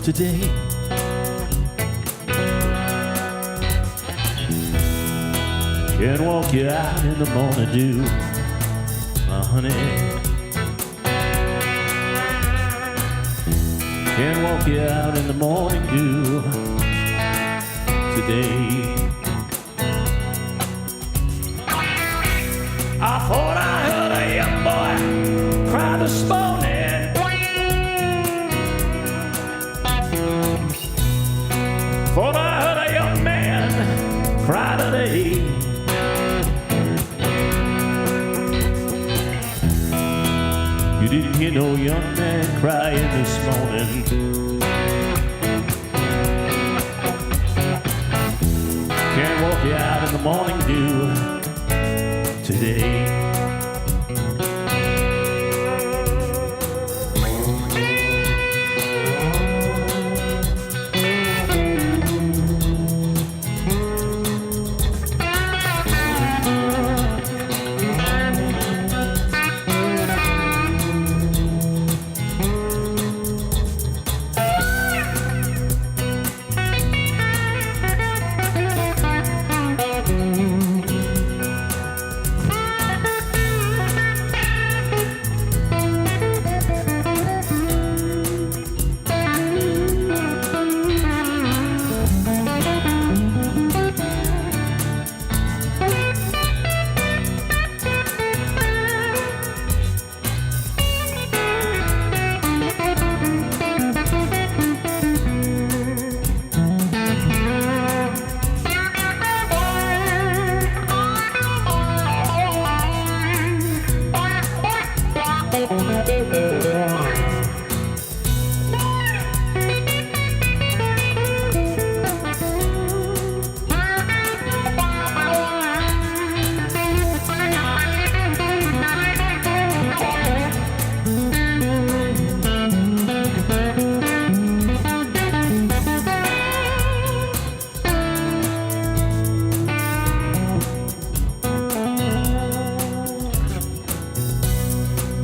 today. Can walk you out in the morning dew, my honey. Can walk you out in the morning dew today. I thought I heard a young boy cry this morning. Thought I heard a young man cry today. You didn't hear no young man crying this morning. Can't walk you out in the morning dew today.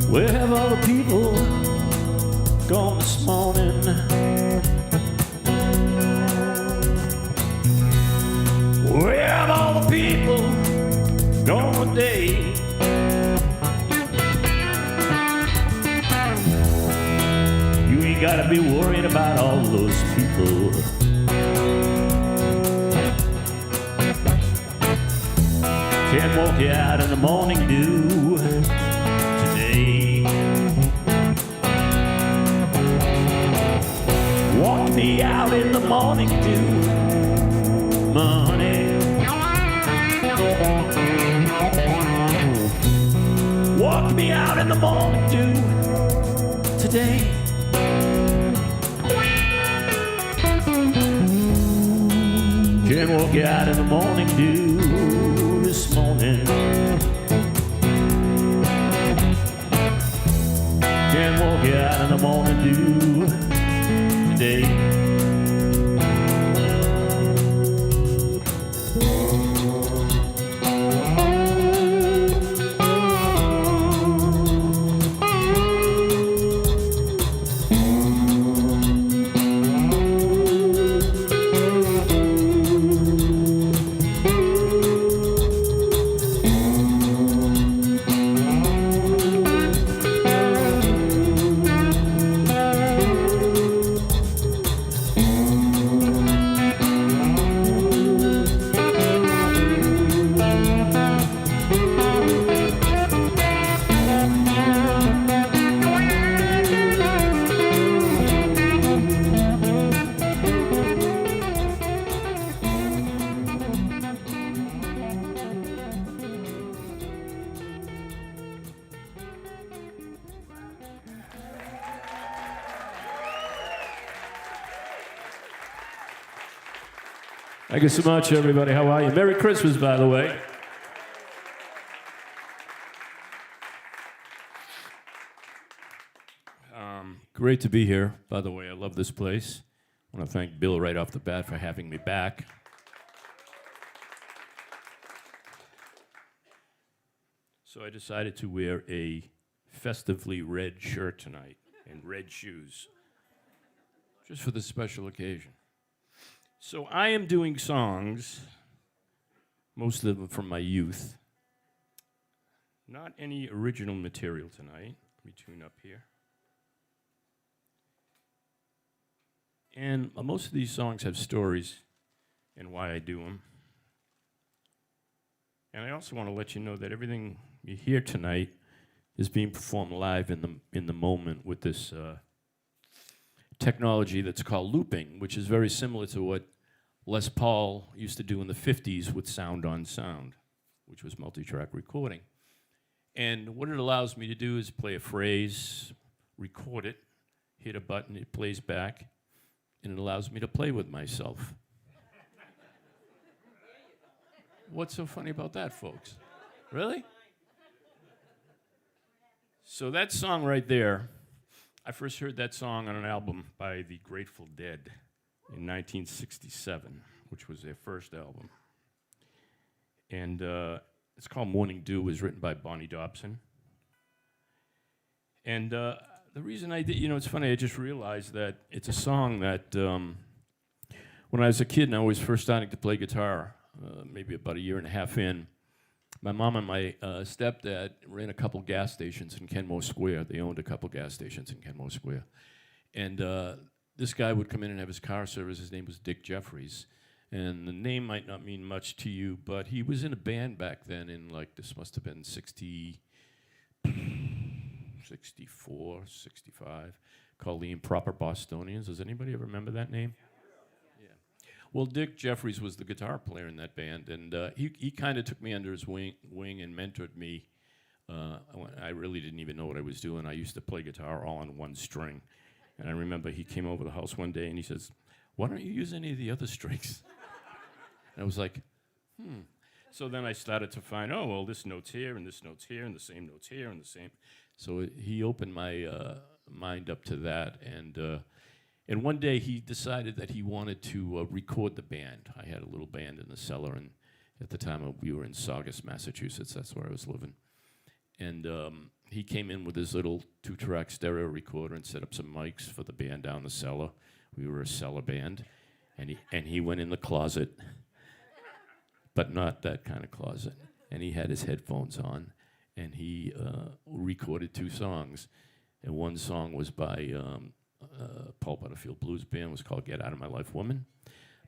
Where have all the people gone this morning? Where have all the people gone today? You ain't gotta be worrying about all those people. Can't walk you out in the morning dew today. Walk me out in the morning dew, money. Walk me out in the morning dew today. Can't walk you out in the morning dew this morning. Can't walk you out in the morning dew today. Thank you so much, everybody. How are you? Merry Christmas, by the way. Great to be here, by the way. I love this place. I want to thank Bill right off the bat for having me back. So I decided to wear a festively red shirt tonight and red shoes. just for this special occasion. So I am doing songs, most of them from my youth. Not any original material tonight. Let me tune up here. And most of these songs have stories and why I do them. And I also want to let you know that everything you hear tonight is being performed live in the moment with this technology that's called looping, which is very similar to what Les Paul used to do in the 50s with sound on sound, which was multi-track recording. And what it allows me to do is play a phrase, record it, hit a button, it plays back, and it allows me to play with myself. What's so funny about that, folks? Really? So that song right there, I first heard that song on an album by the Grateful Dead in 1967, which was their first album. And it's called Morning Dew. It was written by Bonnie Dobson. And the reason I did, it's funny, I just realized that it's a song that when I was a kid and I was first starting to play guitar, maybe about a year and a half in, my mom and my stepdad ran a couple gas stations in Kenmore Square. They owned a couple gas stations in Kenmore Square. And this guy would come in and have his car service. His name was Dick Jeffries. And the name might not mean much to you, but he was in a band back then in, this must have been 64, 65, called the Improper Bostonians. Does anybody ever remember that name? Yeah. Well, Dick Jeffries was the guitar player in that band, and he kind of took me under his wing and mentored me. I really didn't even know what I was doing. I used to play guitar all on one string. And I remember he came over the house one day and he says, "Why don't you use any of the other strings?" And I was like, So then I started to find, this note's here, and this note's here, and the same note's here, and the same. So he opened my mind up to that. And one day he decided that he wanted to record the band. I had a little band in the cellar, and at the time we were in Saugus, Massachusetts. That's where I was living. And he came in with his little 2-track stereo recorder and set up some mics for the band down the cellar. We were a cellar band. And he went in the closet, but not that kind of closet. And he had his headphones on, and he recorded 2 songs. And one song was by Paul Butterfield Blues Band, was called Get Out of My Life, Woman.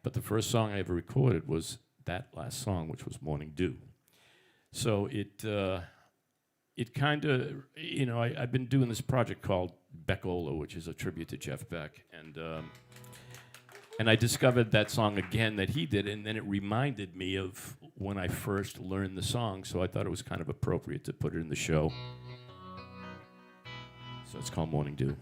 But the first song I ever recorded was that last song, which was Morning Dew. So it kind of, I've been doing this project called Beckola, which is a tribute to Jeff Beck. And I discovered that song again that he did, and then it reminded me of when I first learned the song, so I thought it was kind of appropriate to put it in the show. So it's called Morning Dew.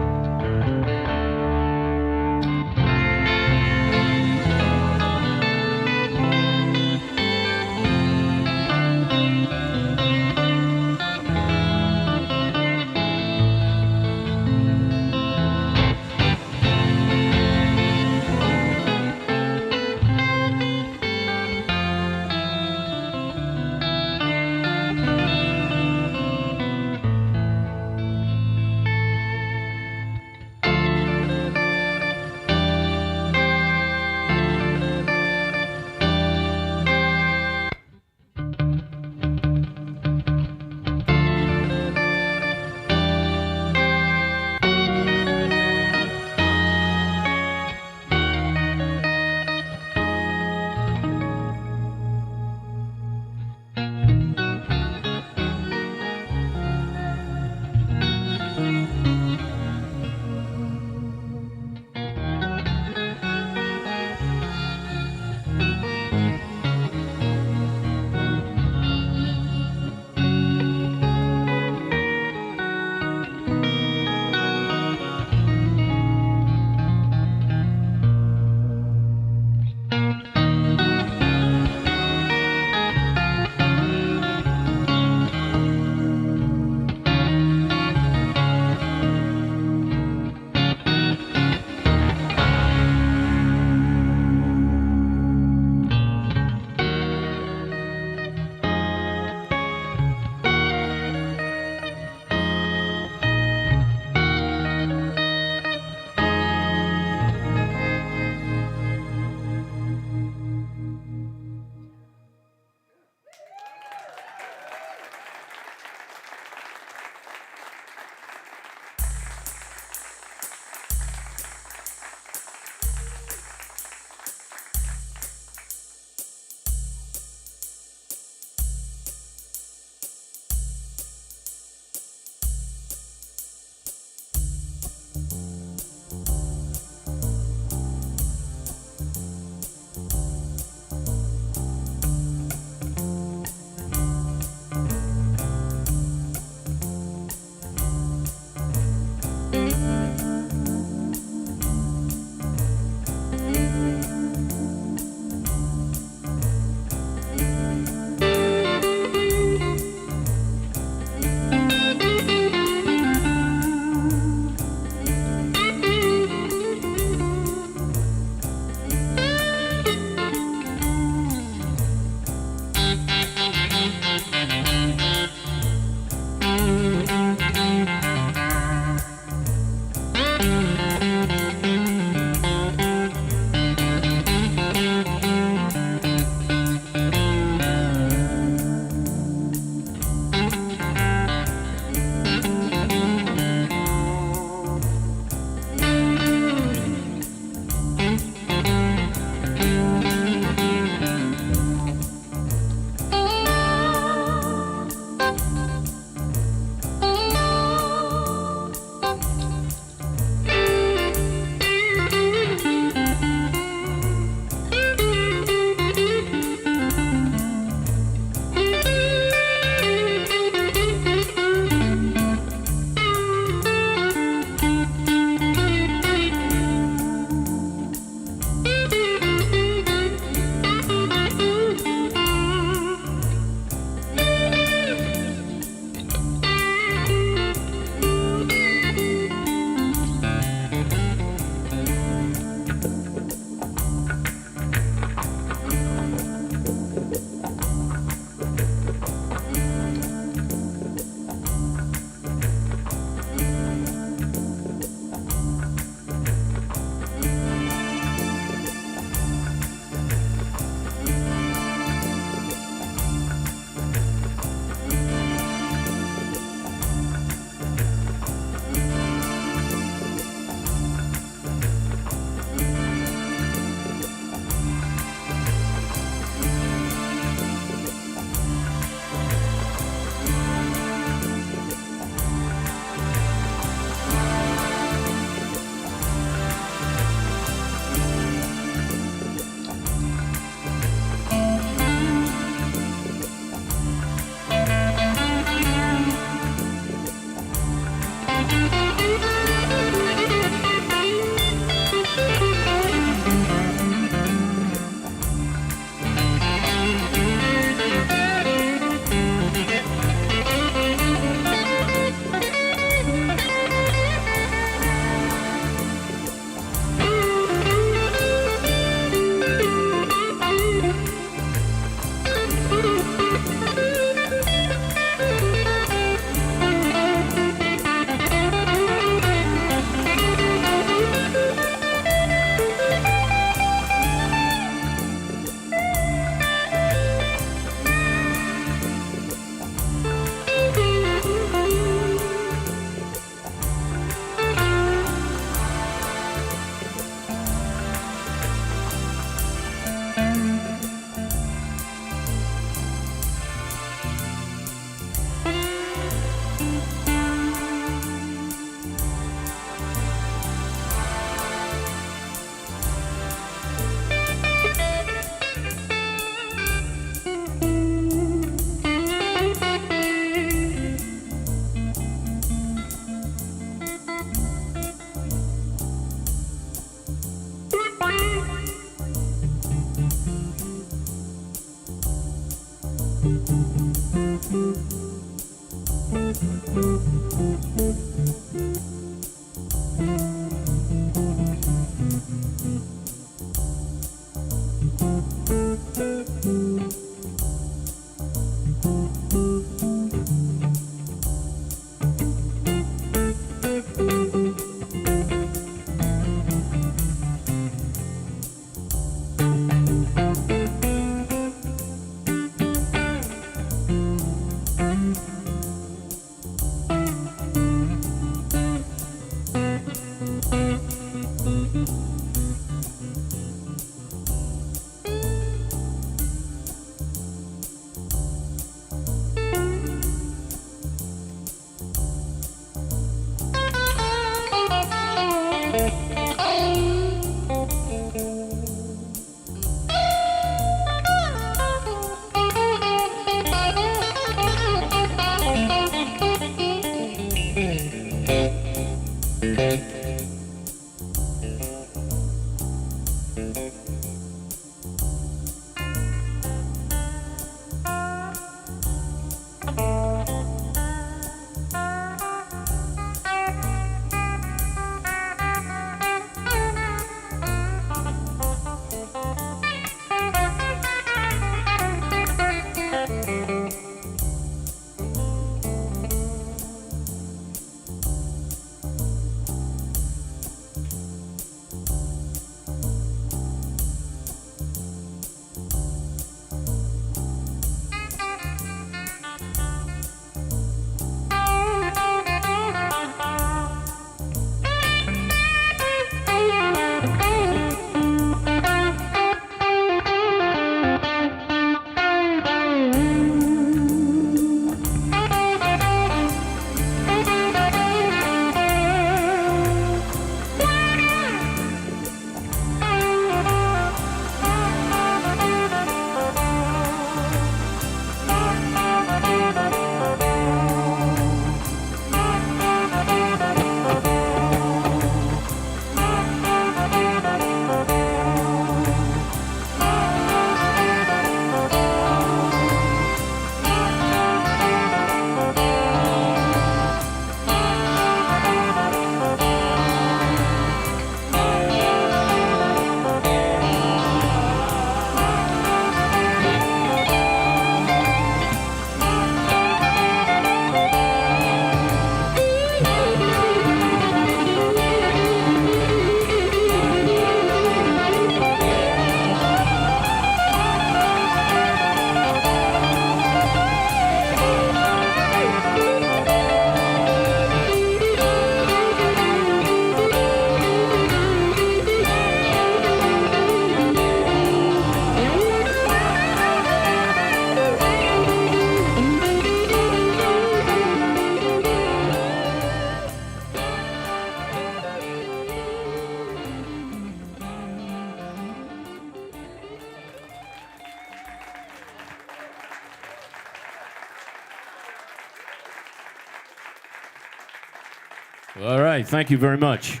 All right, thank you very much.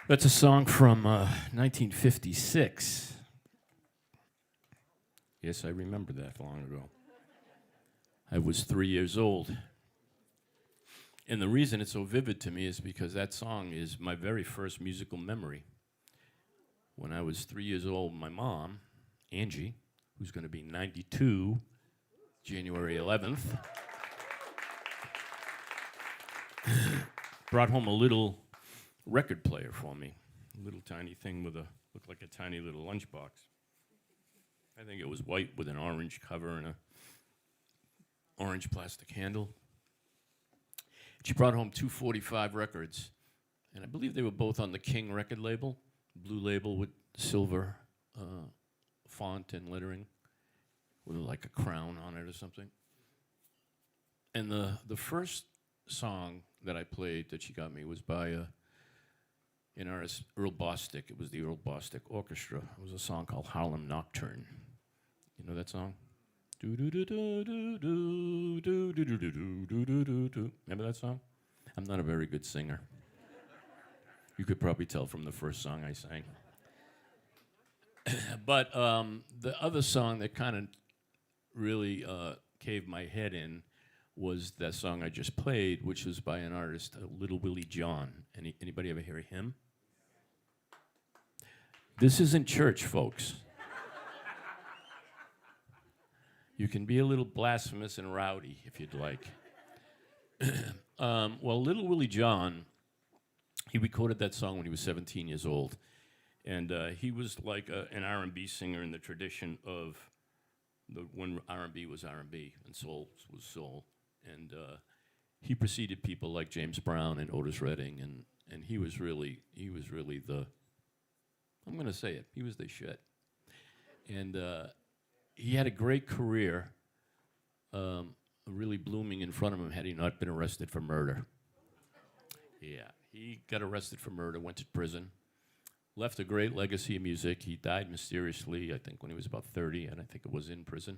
That's a song from 1956. Yes, I remember that long ago. I was 3 years old. And the reason it's so vivid to me is because that song is my very first musical memory. When I was 3 years old, my mom, Angie, who's going to be 92, January 11th, brought home a little record player for me. A little tiny thing with looked like a tiny little lunchbox. I think it was white with an orange cover and a orange plastic handle. She brought home 245 records, and I believe they were both on the King record label, blue label with silver font and lettering, with like a crown on it or something. And the first song that I played that she got me was by an artist, Earl Bostic. It was the Earl Bostic Orchestra. It was a song called Harlem Nocturne. You know that song? Remember that song? I'm not a very good singer. You could probably tell from the first song I sang. But the other song that kind of really caved my head in was that song I just played, which was by an artist, Little Willie John. Anybody ever hear him? This isn't church, folks. You can be a little blasphemous and rowdy if you'd like. Well, Little Willie John, he recorded that song when he was 17 years old. And he was like an R&B singer in the tradition of when R&B was R&B and soul was soul. And he preceded people like James Brown and Otis Redding, and he was really the, I'm going to say it, he was the shit. And he had a great career, really blooming in front of him had he not been arrested for murder. Yeah, he got arrested for murder, went to prison, left a great legacy of music. He died mysteriously, I think, when he was about 30, and I think it was in prison.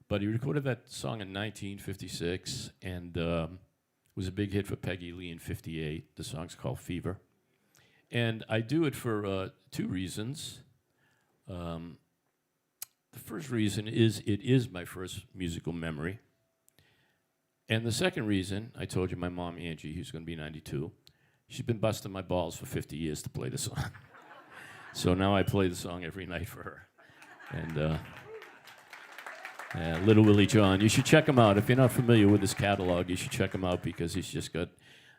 But he recorded that song in 1956, and was a big hit for Peggy Lee in 58. The song's called Fever. And I do it for 2 reasons. The first reason is it is my first musical memory. And the second reason, I told you my mom, Angie, who's going to be 92, she's been busting my balls for 50 years to play the song. So now I play the song every night for her. And Little Willie John, you should check him out. If you're not familiar with his catalog, you should check him out because he's just got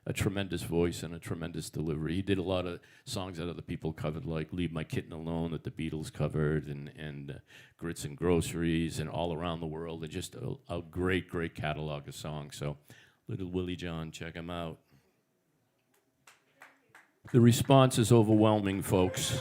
a tremendous voice and a tremendous delivery. He did a lot of songs that other people covered, like Leave My Kitten Alone that the Beatles covered, and Grits and Groceries, and All Around the World, and just a great, great catalog of songs. So Little Willie John, check him out. The response is overwhelming, folks.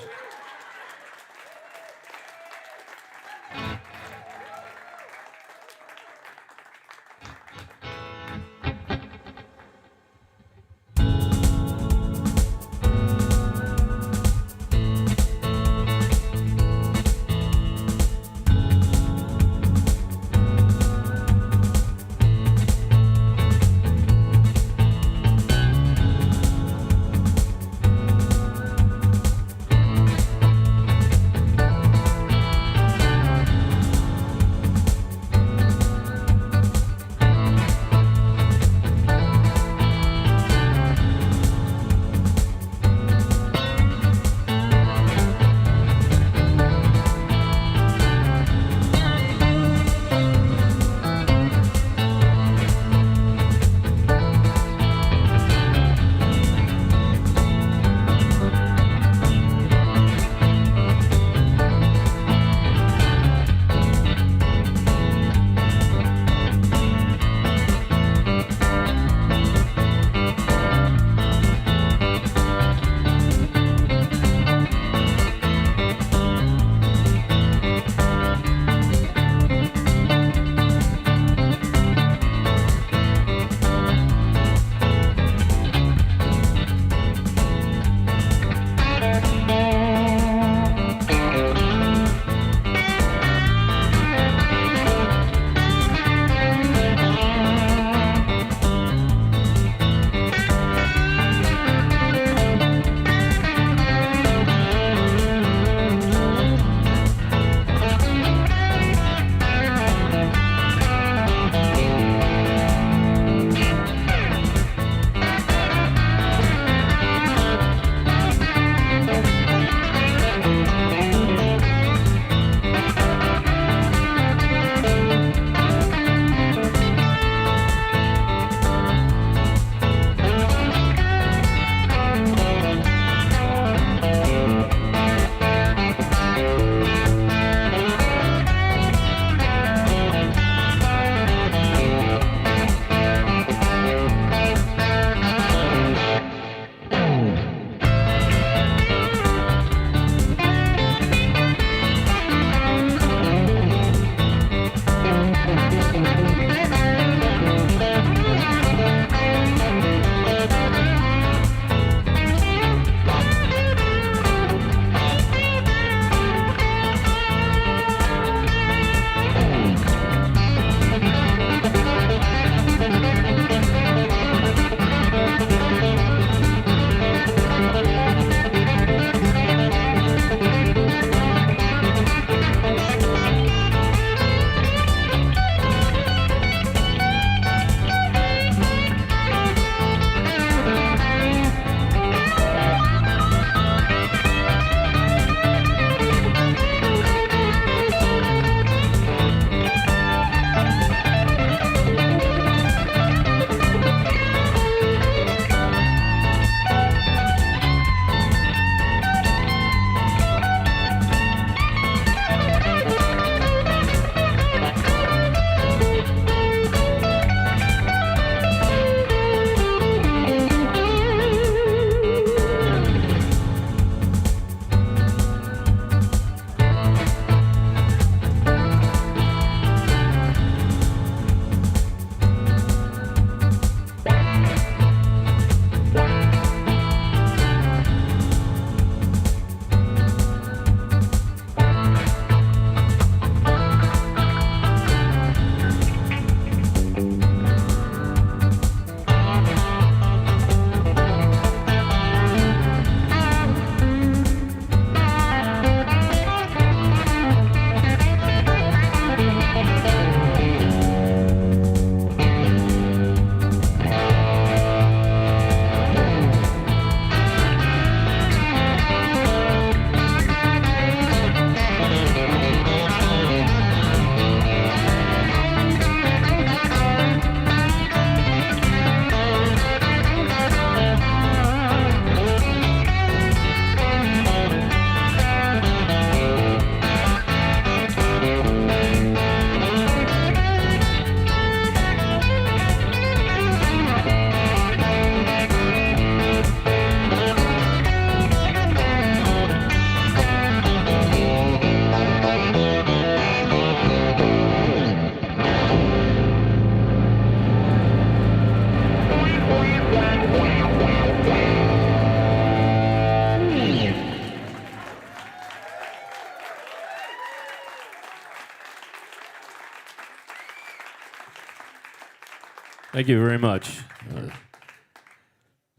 Thank you very much.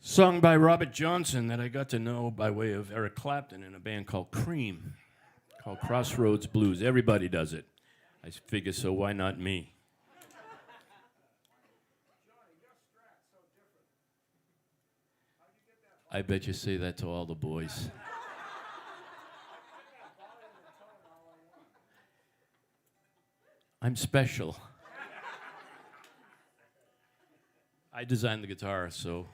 Sung by Robert Johnson that I got to know by way of Eric Clapton in a band called Cream, called Crossroads Blues. Everybody does it. I figure, so why not me? I bet you say that to all the boys. I'm special. I designed the guitar, so.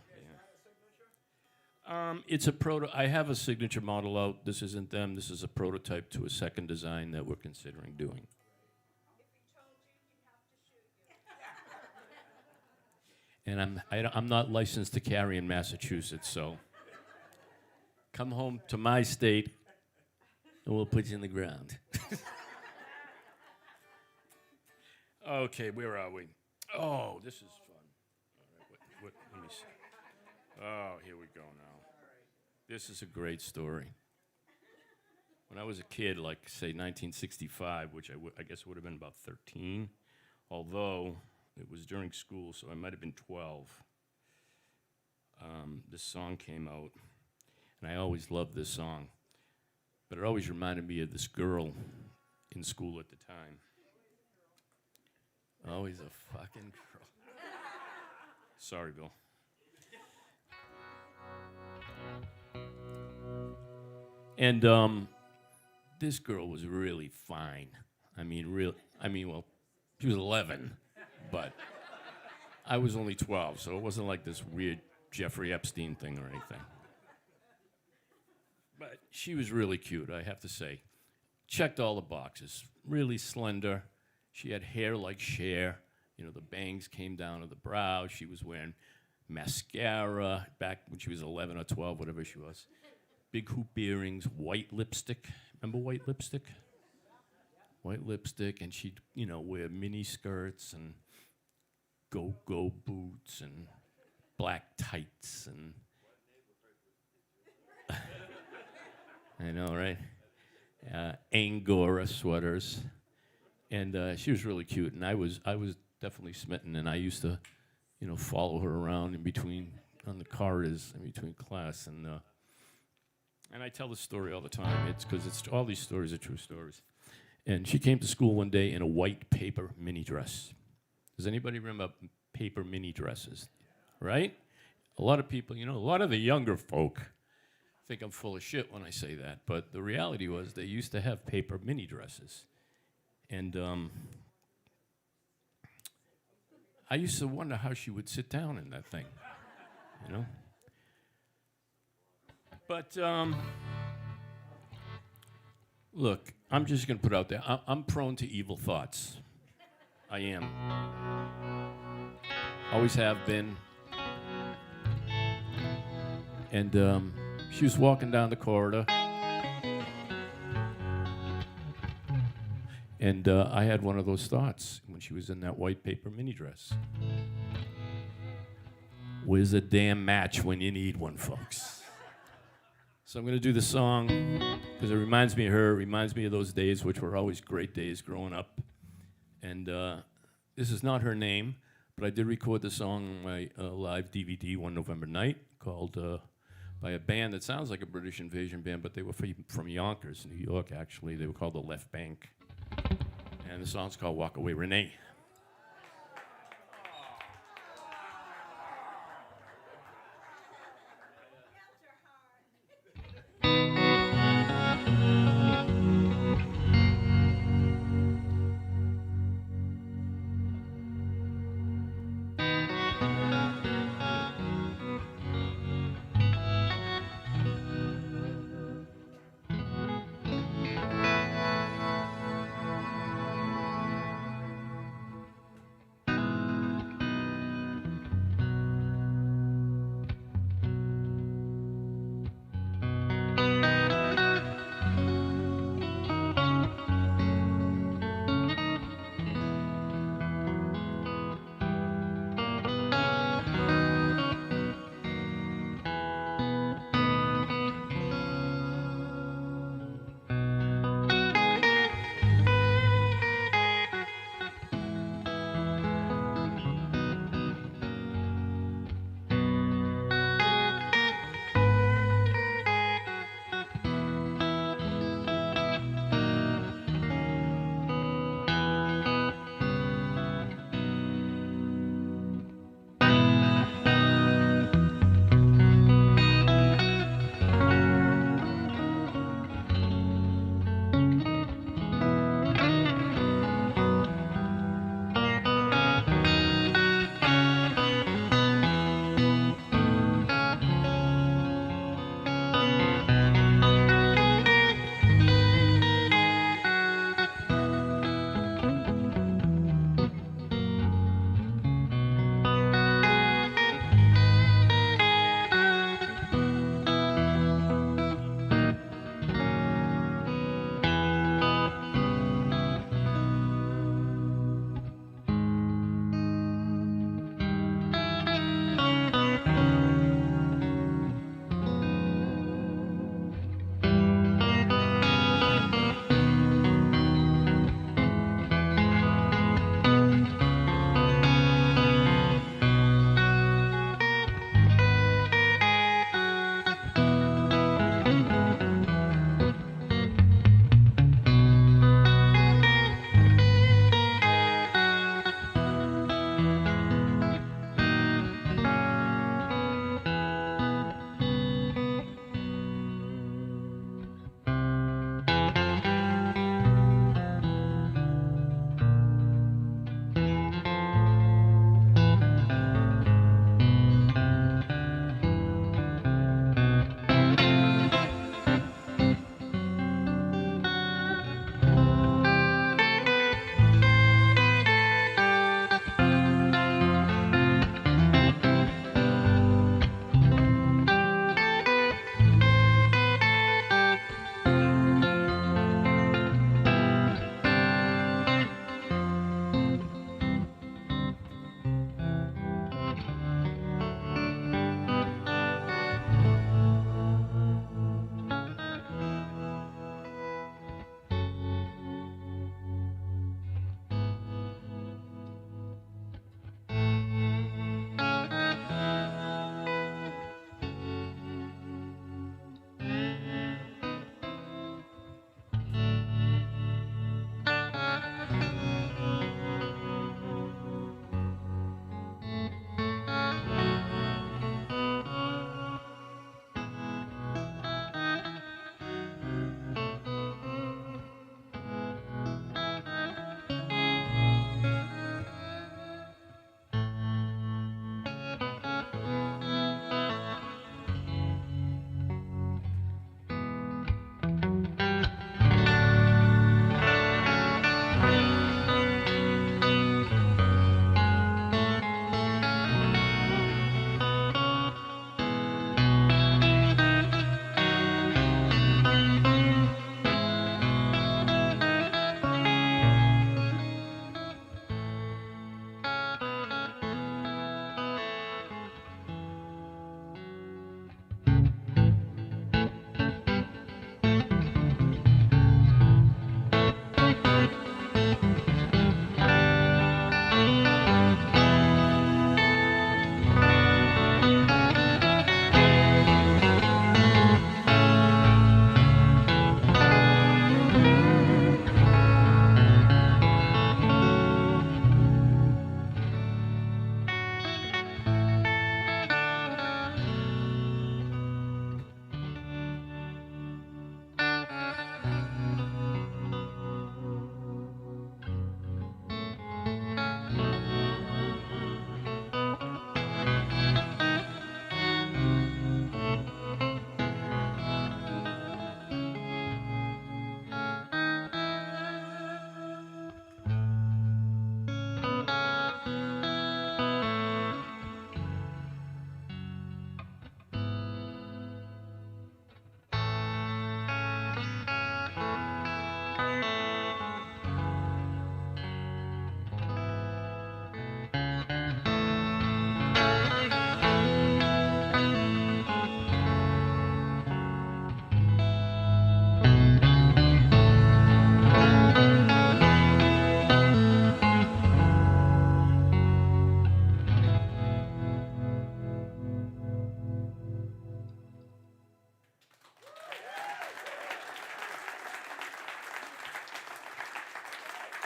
Yeah. It's a I have a signature model out. This isn't them. This is a prototype to a second design that we're considering doing. And I'm not licensed to carry in Massachusetts, so come home to my state, and we'll put you in the ground. Okay, where are we? Oh, this is fun. All right, let me see. Oh, here we go now. This is a great story. When I was a kid, like, say, 1965, which I guess would have been about 13, although it was during school, so I might have been 12. This song came out, and I always loved this song, but it always reminded me of this girl in school at the time. Always a fucking girl. Sorry, Bill. And this girl was really fine. Well, she was 11, but I was only 12, so it wasn't like this weird Jeffrey Epstein thing or anything. But she was really cute, I have to say. Checked all the boxes. Really slender. She had hair like Cher. You know, the bangs came down to the brow. She was wearing mascara back when she was 11 or 12, whatever she was. Big hoop earrings, white lipstick. Remember white lipstick? White lipstick, and she'd, wear mini skirts and go-go boots and black tights and... I know, right? Angora sweaters. And she was really cute, and I was definitely smitten, and I used to, follow her around on the corridors in between class, and I tell this story all the time. It's because all these stories are true stories. And she came to school one day in a white paper mini dress. Does anybody remember paper mini dresses? Right? A lot of people, a lot of the younger folk think I'm full of shit when I say that, but the reality was they used to have paper mini dresses. And I used to wonder how she would sit down in that thing, But look, I'm just going to put out there, I'm prone to evil thoughts. I am. Always have been. And she was walking down the corridor. And I had one of those thoughts when she was in that white paper mini dress. Where's a damn match when you need one, folks? So I'm going to do the song because it reminds me of her, it reminds me of those days, which were always great days growing up. And this is not her name, but I did record the song on my live DVD one November night called by a band that sounds like a British invasion band, but they were from Yonkers, New York, actually. They were called the Left Bank. And the song's called Walk Away, Renee.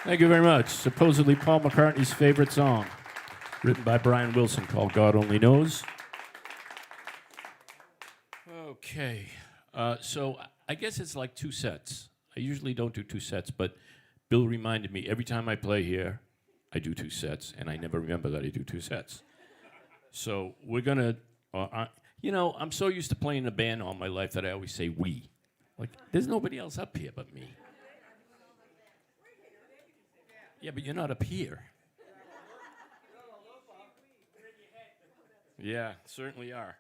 Thank you very much. Supposedly Paul McCartney's favorite song, written by Brian Wilson, called God Only Knows. Okay, so I guess it's like 2 sets. I usually don't do 2 sets, but Bill reminded me every time I play here, I do 2 sets, and I never remember that I do 2 sets. So we're gonna, I'm so used to playing in a band all my life that I always say we. Like, there's nobody else up here but me. Yeah, but you're not up here. Yeah, certainly are.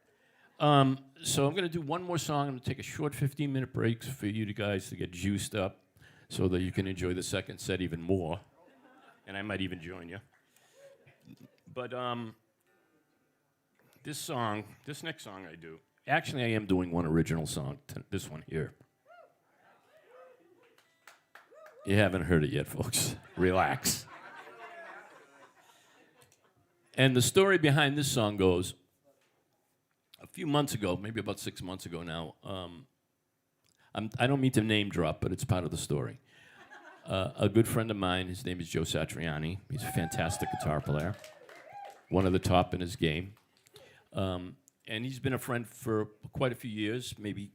So I'm going to do one more song. I'm going to take a short 15-minute break for you guys to get juiced up so that you can enjoy the second set even more. And I might even join you. But this next song I do, actually I am doing one original song, this one here. You haven't heard it yet, folks. Relax. And the story behind this song goes, a few months ago, maybe about 6 months ago now, I don't mean to name drop, but it's part of the story. A good friend of mine, his name is Joe Satriani. He's a fantastic guitar player, one of the top in his game. And he's been a friend for quite a few years, maybe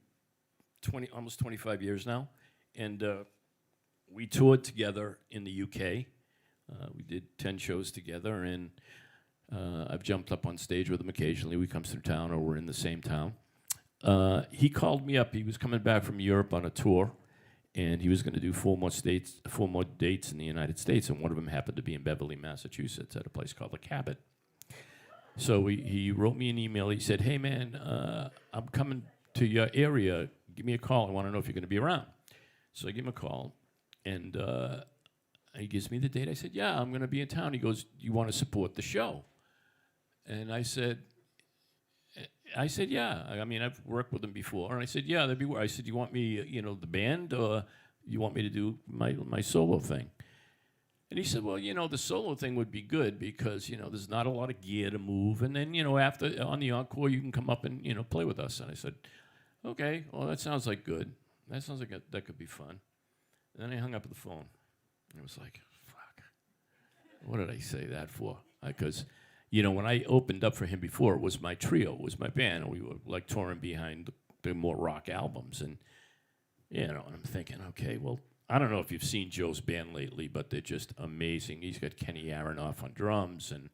almost 25 years now. And we toured together in the UK. We did 10 shows together, and I've jumped up on stage with him occasionally. We come through town, or we're in the same town. He called me up. He was coming back from Europe on a tour, and he was going to do 4 more dates in the United States, and one of them happened to be in Beverly, Massachusetts, at a place called The Cabot. So he wrote me an email. He said, "Hey, man, I'm coming to your area. Give me a call. I want to know if you're going to be around." So I give him a call, and he gives me the date. I said, "Yeah, I'm going to be in town." He goes, "You want to support the show?" And I said, "Yeah. I mean, I've worked with them before." And I said, "Yeah, that'd be weird." I said, "You want me, the band, or you want me to do my solo thing?" And he said, "Well, the solo thing would be good because, there's not a lot of gear to move. And then, after on the encore, you can come up and, play with us." And I said, "Okay, well, that sounds like good. That sounds like that could be fun." And then I hung up the phone. I was like, fuck, what did I say that for? Because, when I opened up for him before, it was my trio, it was my band, and we were like touring behind the more rock albums. And, and I'm thinking, okay, well, I don't know if you've seen Joe's band lately, but they're just amazing. He's got Kenny Aronoff on drums and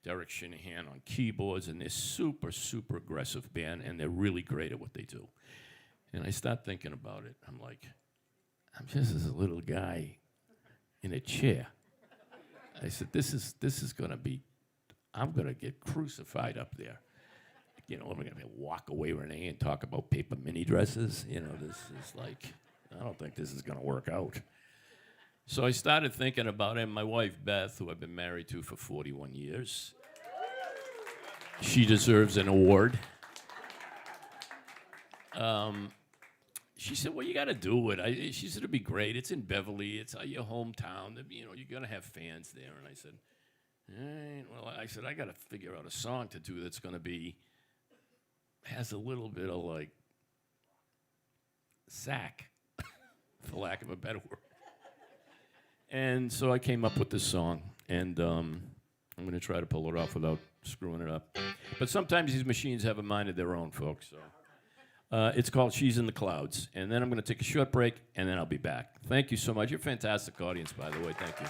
Derek Shanahan on keyboards, and they're super, super aggressive band, and they're really great at what they do. And I start thinking about it. I'm like, I'm just this little guy in a chair. I said, this is going to be, I'm going to get crucified up there. I'm going to walk away, Renee, and talk about paper mini dresses. This is like, I don't think this is going to work out. So I started thinking about it. And my wife, Beth, who I've been married to for 41 years, she deserves an award. She said, "Well, you got to do it." She said, "It'd be great. It's in Beverly. It's your hometown. You're going to have fans there." And I said, "Well," I said, "I got to figure out a song to do that's going to has a little bit of like sack, for lack of a better word." And so I came up with this song, and I'm going to try to pull it off without screwing it up. But sometimes these machines have a mind of their own, folks. So. It's called She's in the Clouds. And then I'm going to take a short break, and then I'll be back. Thank you so much. You're a fantastic audience, by the way. Thank you.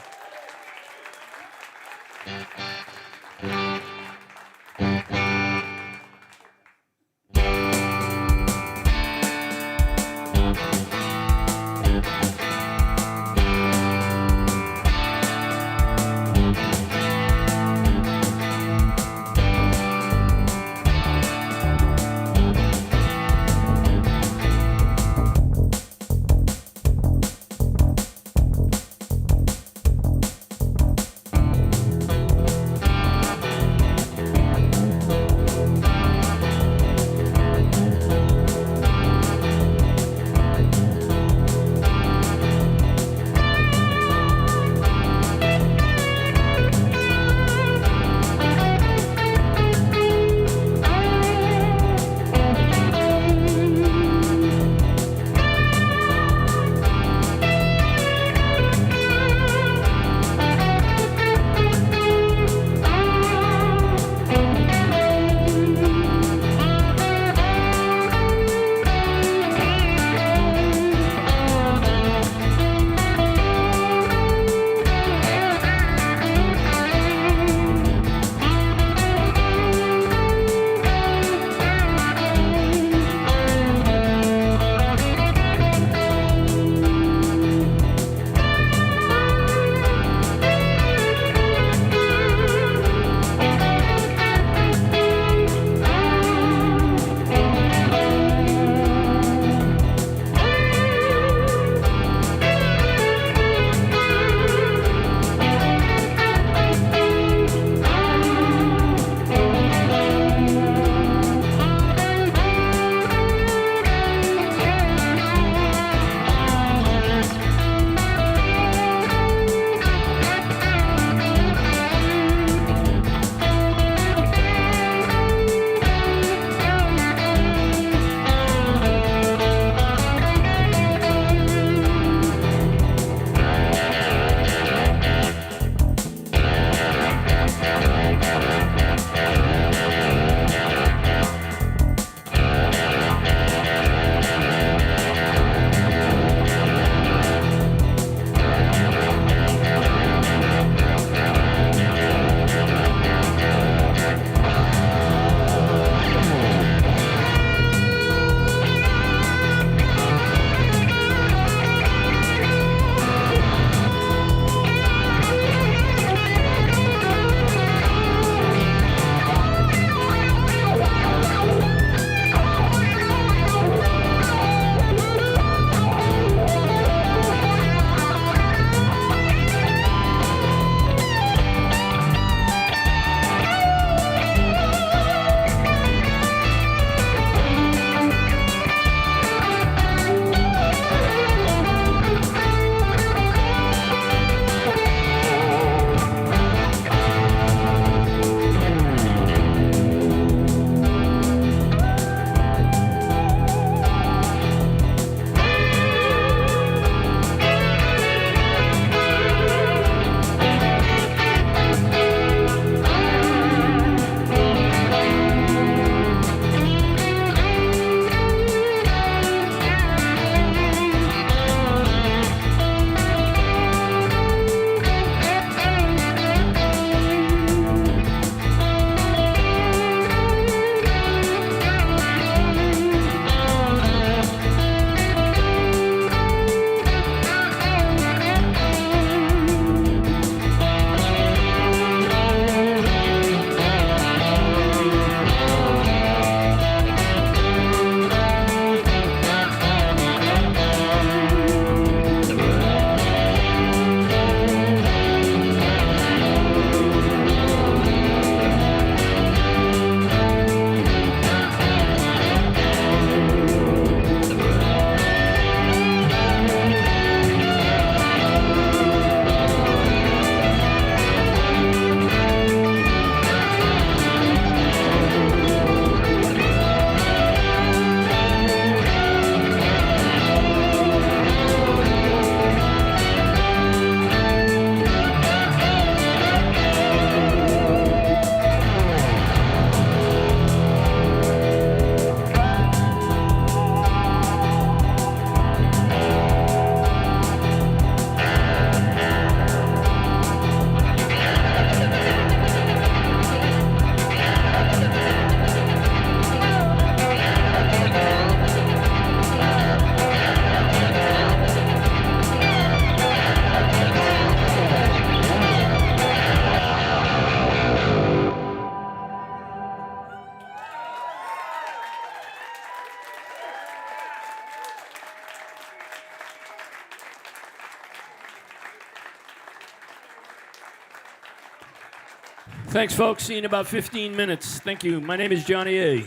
Thanks, folks. See you in about 15 minutes. Thank you. My name is Johnny A.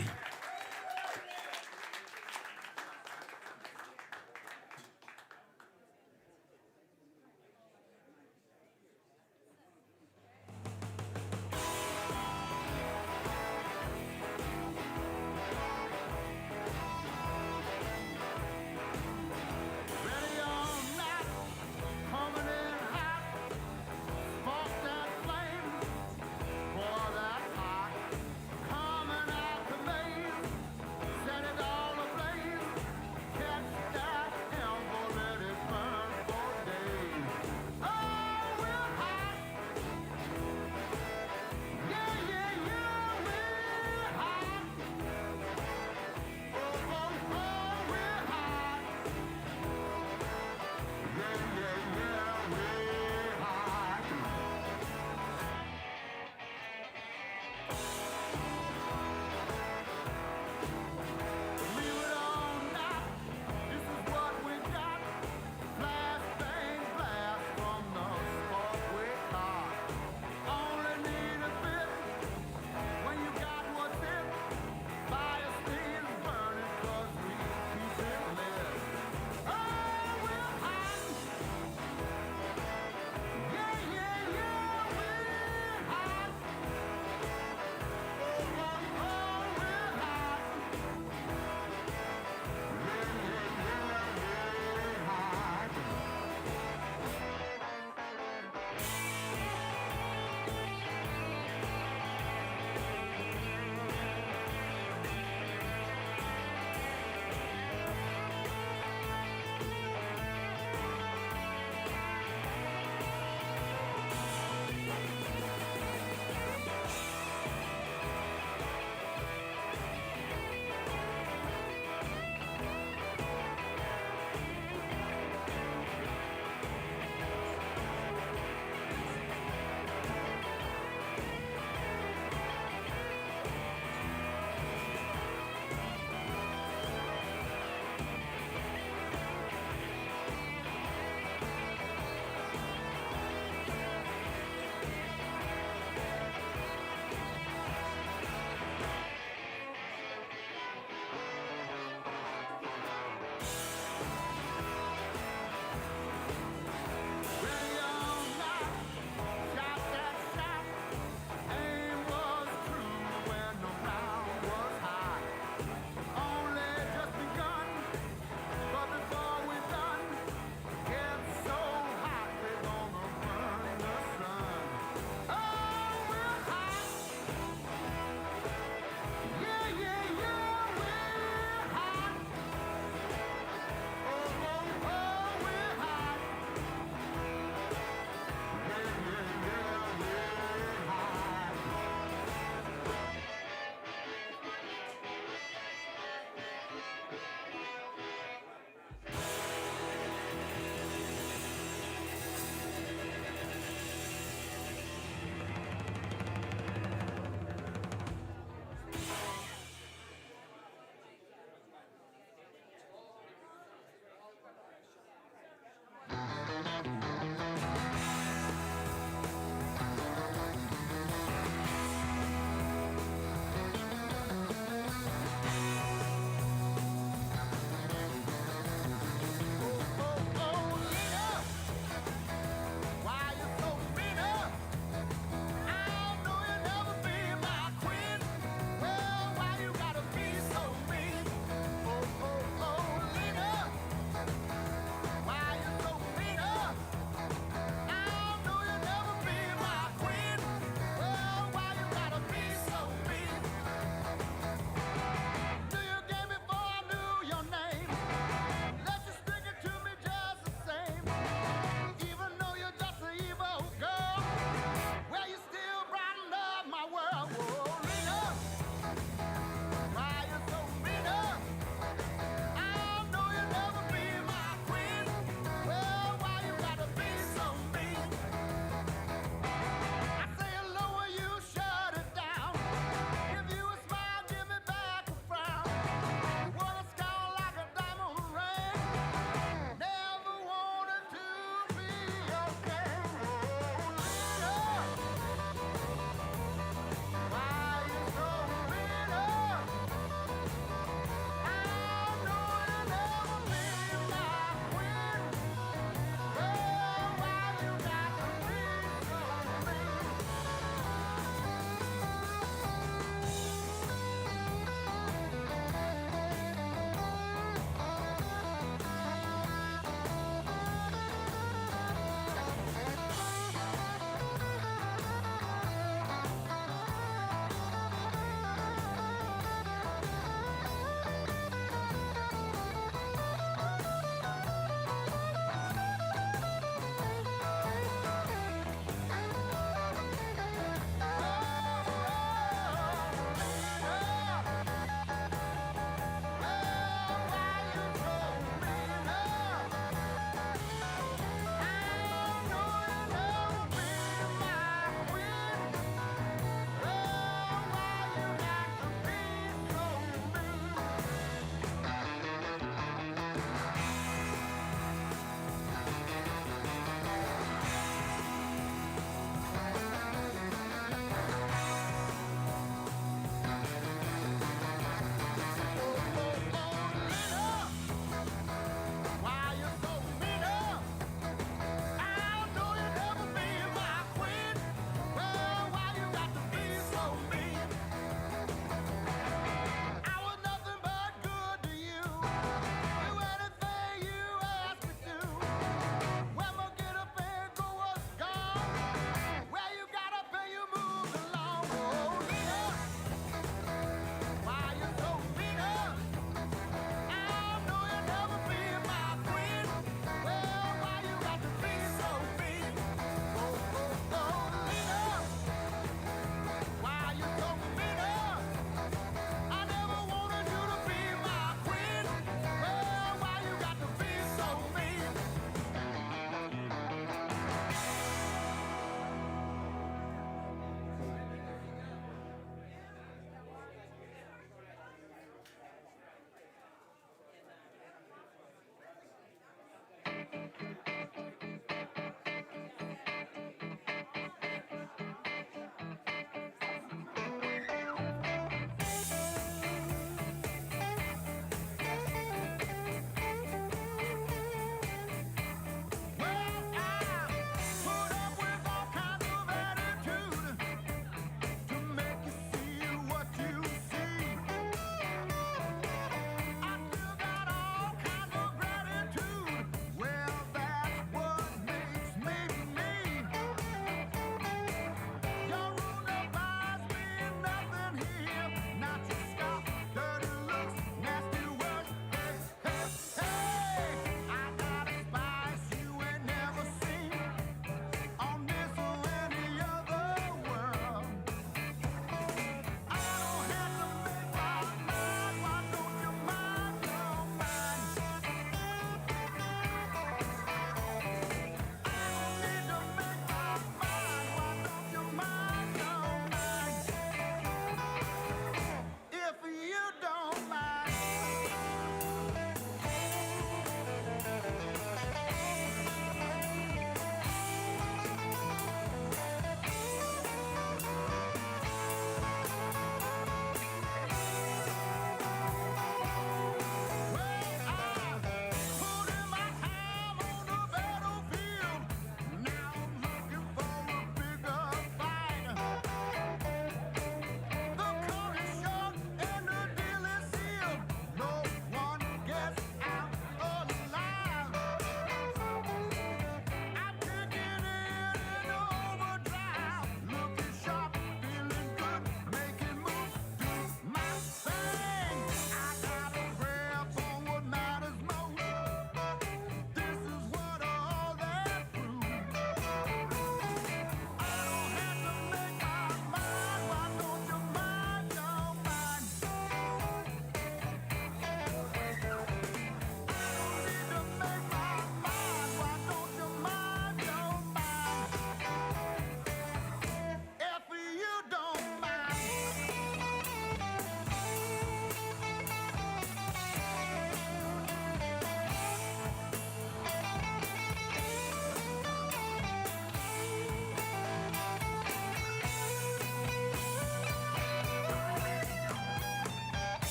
Coming out the lane.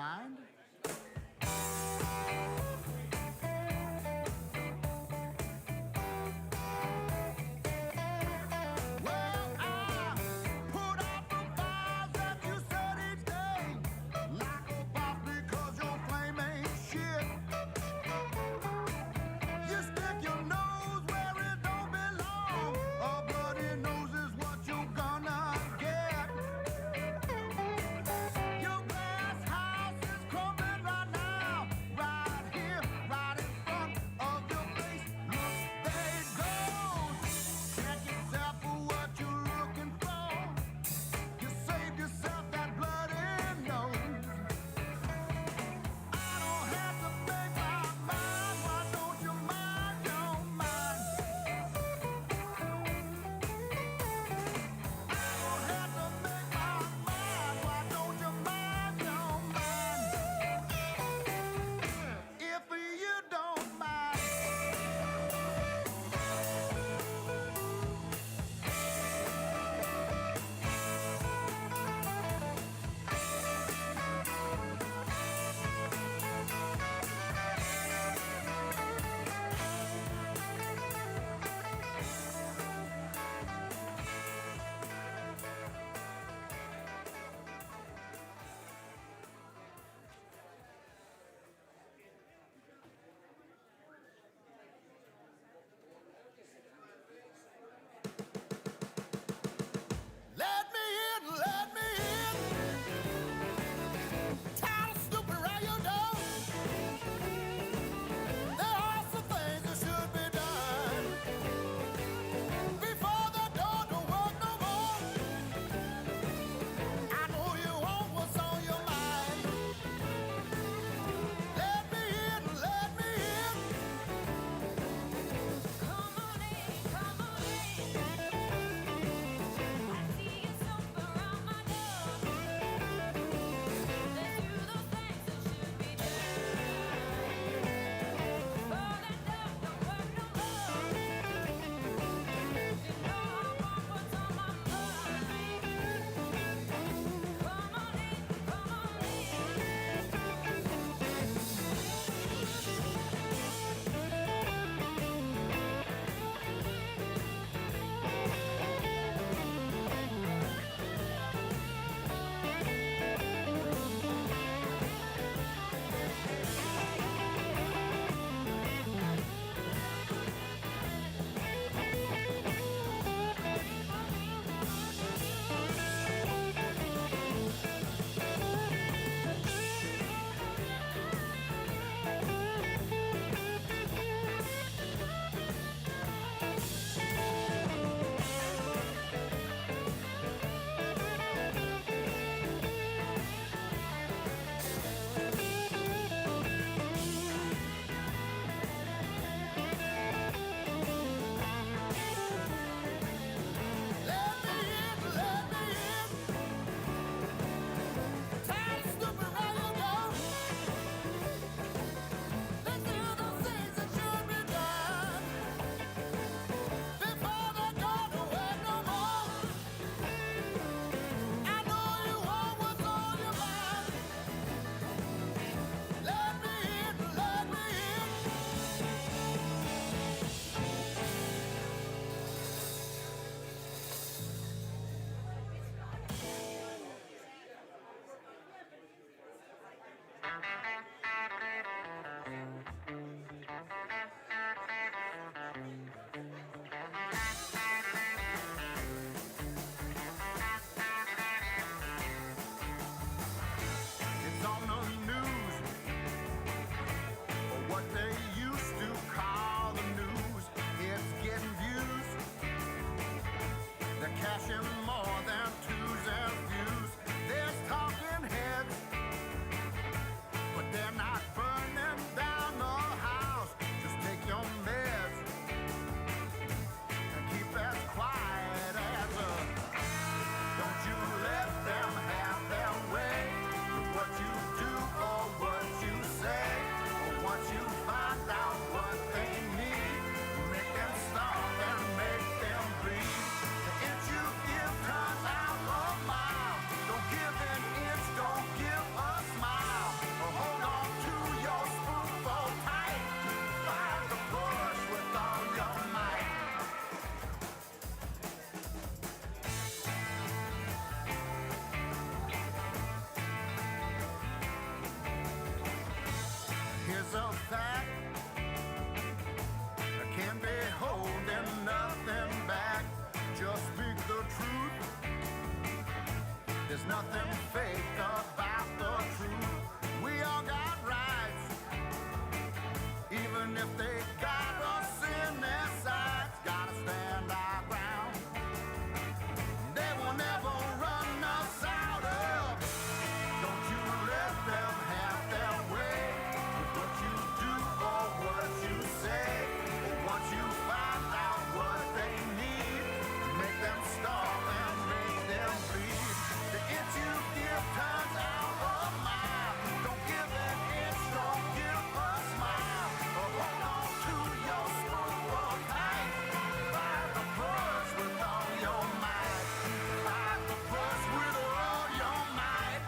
mind. nothing fake about the truth. We all got rights, even if they got us in their sights. Gotta stand our ground. They will never run us out of. Don't you let them have their way with what you do or what you say. Or once you find out what they need, make them stop and make them bleed. The inch you give turns out a mile. Don't give an inch, don't give a smile. Or hold on to your spool tight. Fight the push with all your might. Fight the push with all your might.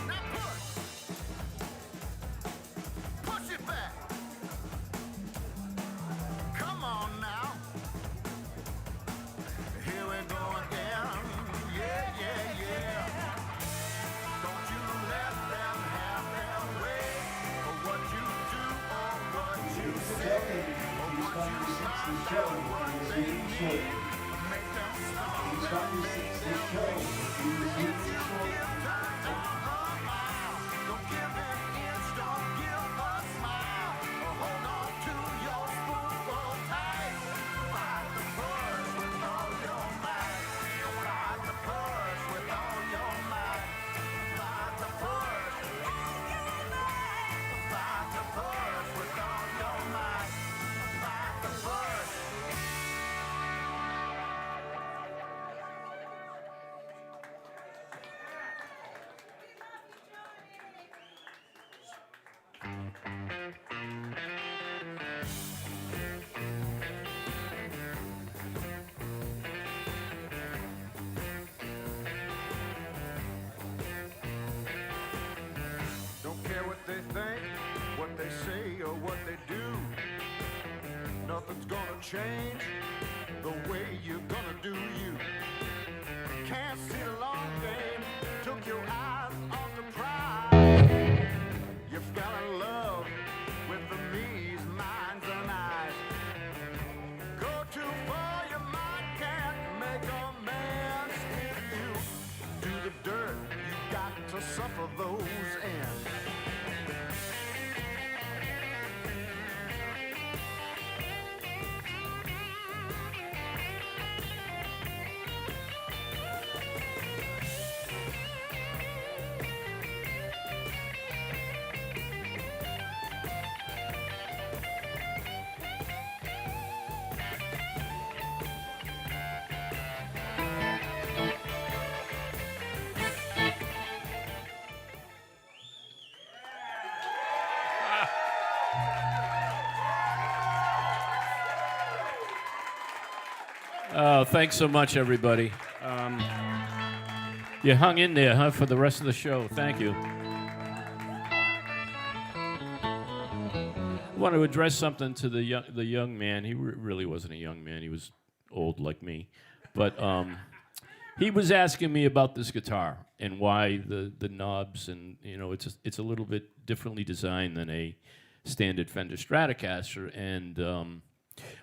Now push it back. Come on now. Here we go again. Yeah, yeah, yeah. Don't you let them have their way. Or what you do or what you say. Or what you find out what they need. Make them stop and make them bleed. The inch you give turns out a mile. Don't give an inch, don't give a smile. Or hold on to your spool tight. Fight the push with all your might. Fight the push with all your might. Fight the push. Fight the push with all your might. Fight the push. Don't care what they think, what they say, or what they do. Nothing's gonna change the way you're gonna do you. Can't see the long game, took your eyes off the prize. You fell in love with the me's, minds, and eyes. Go too far, you might can't make amends. If you do the dirt, you got to suffer those ends. Oh, thanks so much, everybody. You hung in there, huh, for the rest of the show. Thank you. I want to address something to the young man. He really wasn't a young man. He was old like me. But he was asking me about this guitar and why the knobs and, it's a little bit differently designed than a standard Fender Stratocaster. And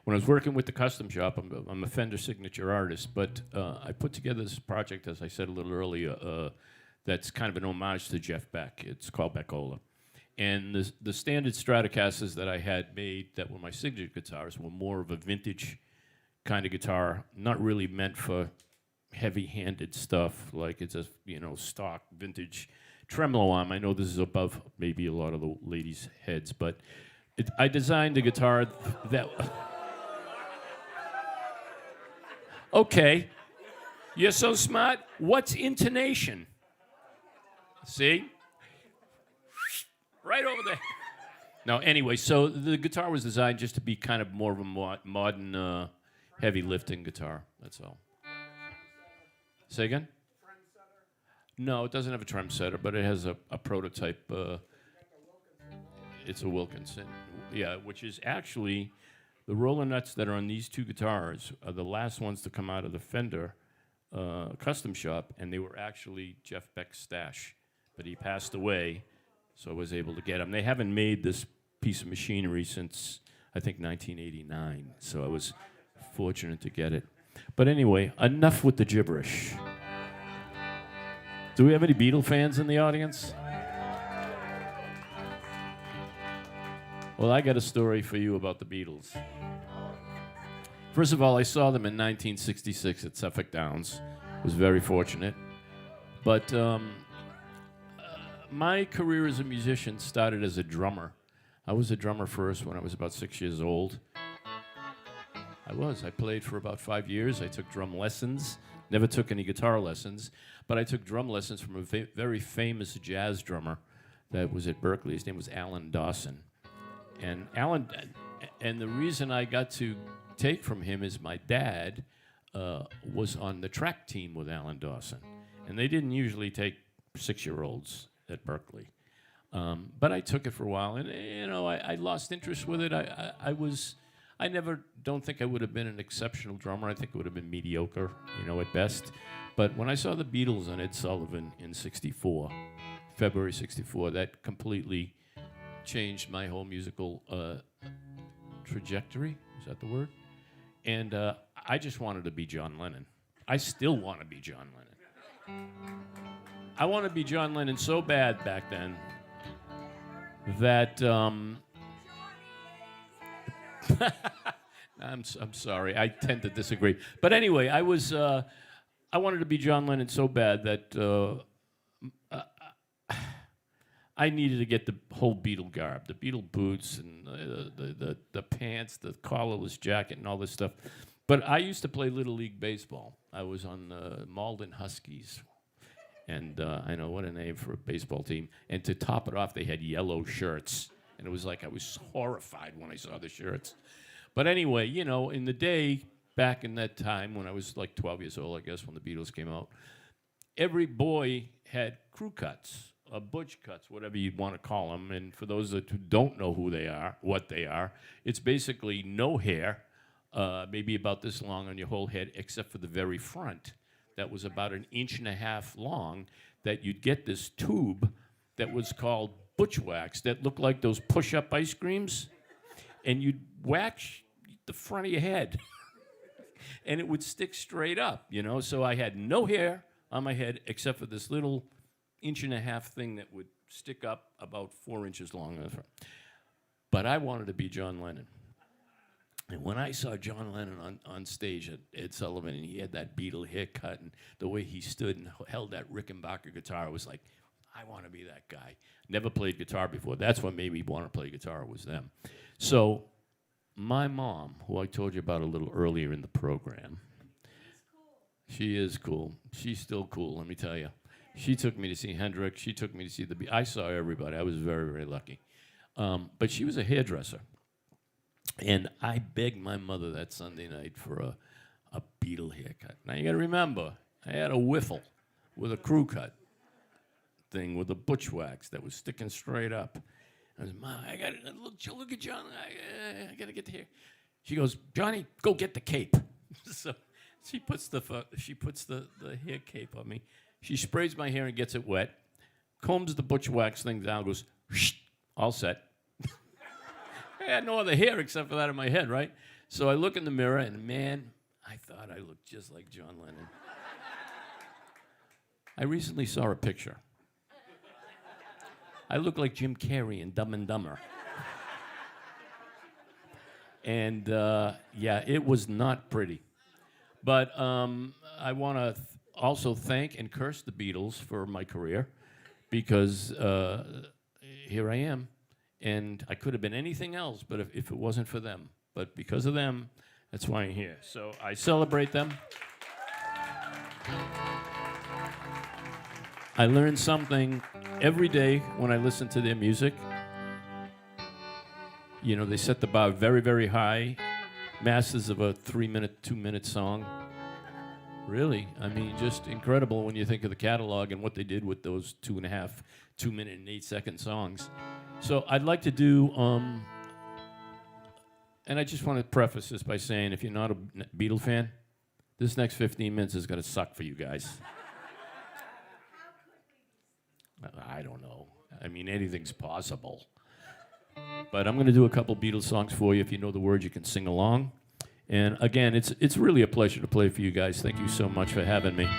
when I was working with the custom shop, I'm a Fender signature artist, but I put together this project, as I said a little earlier, that's kind of an homage to Jeff Beck. It's called Beckola. And the standard Stratocasters that I had made that were my signature guitars were more of a vintage kind of guitar, not really meant for heavy-handed stuff, like it's a stock vintage tremolo arm. I know this is above maybe a lot of the ladies' heads, but I designed a guitar that... Okay, you're so smart. What's intonation? See? Right over there. No, anyway, so the guitar was designed just to be kind of more of a modern, heavy lifting guitar. That's all. Say again? No, it doesn't have a trem setter, but it has a prototype. It's a Wilkinson. Yeah, which is actually the roller nuts that are on these two guitars are the last ones to come out of the Fender custom shop, and they were actually Jeff Beck's stash. But he passed away, So I was able to get them. They haven't made this piece of machinery since, I think, 1989. So I was fortunate to get it. But anyway, enough with the gibberish. Do we have any Beatle fans in the audience? Well, I got a story for you about the Beatles. First of all, I saw them in 1966 at Suffolk Downs. Was very fortunate. But my career as a musician started as a drummer. I was a drummer first when I was about 6 years old. I played for about 5 years. I took drum lessons. Never took any guitar lessons. But I took drum lessons from a very famous jazz drummer that was at Berkeley. His name was Alan Dawson. And the reason I got to take from him is my dad was on the track team with Alan Dawson. And they didn't usually take 6-year-olds at Berkeley. But I took it for a while, and I lost interest with it. I don't think I would have been an exceptional drummer. I think it would have been mediocre, at best. But when I saw the Beatles on Ed Sullivan in '64, February '64, that completely changed my whole musical trajectory. Is that the word? And I just wanted to be John Lennon. I still want to be John Lennon. I want to be John Lennon so bad back then that I'm sorry. I tend to disagree. But anyway, I wanted to be John Lennon so bad that I needed to get the whole Beatle garb, the Beatle boots and the pants, the collarless jacket and all this stuff. But I used to play Little League Baseball. I was on the Malden Huskies. And I know, what a name for a baseball team. And to top it off, they had yellow shirts. And it was like I was horrified when I saw the shirts. But anyway, in the day, back in that time when I was like 12 years old, I guess, when the Beatles came out, every boy had crew cuts, butch cuts, whatever you'd want to call them. And for those who don't know who they are, what they are, it's basically no hair, maybe about this long on your whole head, except for the very front. That was about 1.5 inches long, that you'd get this tube that was called butch wax that looked like those push-up ice creams, and you'd wax the front of your head, and it would stick straight up, So I had no hair on my head except for this little 1.5 inch thing that would stick up about 4 inches long. But I wanted to be John Lennon. And when I saw John Lennon on stage at Ed Sullivan, and he had that Beatle haircut, and the way he stood and held that Rickenbacker guitar, I was like, I want to be that guy. Never played guitar before. That's what made me want to play guitar, was them. So my mom, who I told you about a little earlier in the program, she is cool. She's still cool, let me tell you. She took me to see Hendrix. She took me to see the Beatles. I saw everybody. I was very, very lucky. But she was a hairdresser. And I begged my mother that Sunday night for a Beatle haircut. Now, you got to remember, I had a whiffle with a crew cut thing with a butch wax that was sticking straight up. I said, Mom, I got to look at John. I got to get the hair. She goes, Johnny, go get the cape. So she puts the hair cape on me. She sprays my hair and gets it wet, combs the butch wax thing down, goes, shh, all set. I had no other hair except for that in my head, right? So I look in the mirror, and man, I thought I looked just like John Lennon. I recently saw a picture. I look like Jim Carrey in Dumb and Dumber. And it was not pretty. But I want to also thank and curse the Beatles for my career, because here I am. And I could have been anything else, but if it wasn't for them. But because of them, that's why I'm here. So I celebrate them. I learn something every day when I listen to their music. They set the bar very, very high. Masters of a 3-minute, 2-minute song. Really, just incredible when you think of the catalog and what they did with those 2.5, 2-minute and 8-second songs. So I'd like to do, and I just want to preface this by saying, if you're not a Beatle fan, this next 15 minutes is going to suck for you guys. I don't know. I mean, anything's possible. But I'm going to do a couple Beatles songs for you. If you know the words, you can sing along. And again, it's really a pleasure to play for you guys. Thank you so much for having me.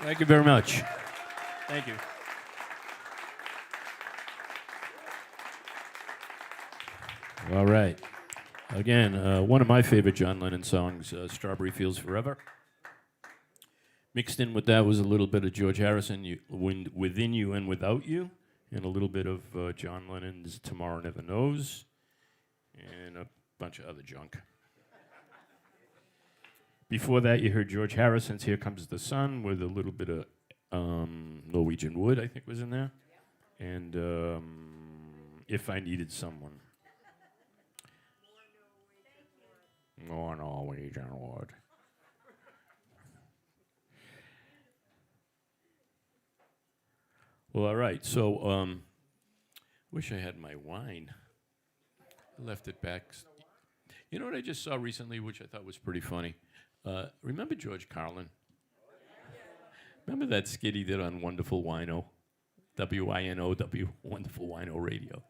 Thank you very much. Thank you. All right. Again, one of my favorite John Lennon songs, Strawberry Fields Forever. Mixed in with that was a little bit of George Harrison, Within You and Without You, and a little bit of John Lennon's Tomorrow Never Knows, and a bunch of other junk. Before that, you heard George Harrison's Here Comes the Sun with a little bit of Norwegian Wood, I think was in there, and If I Needed Someone. More Norwegian Wood. Well, all right. So, wish I had my wine. I left it back. You know what I just saw recently, which I thought was pretty funny? Remember George Carlin? Remember that skit he did on Wonderful Wino? W-I-N-O-W, Wonderful Wino Radio.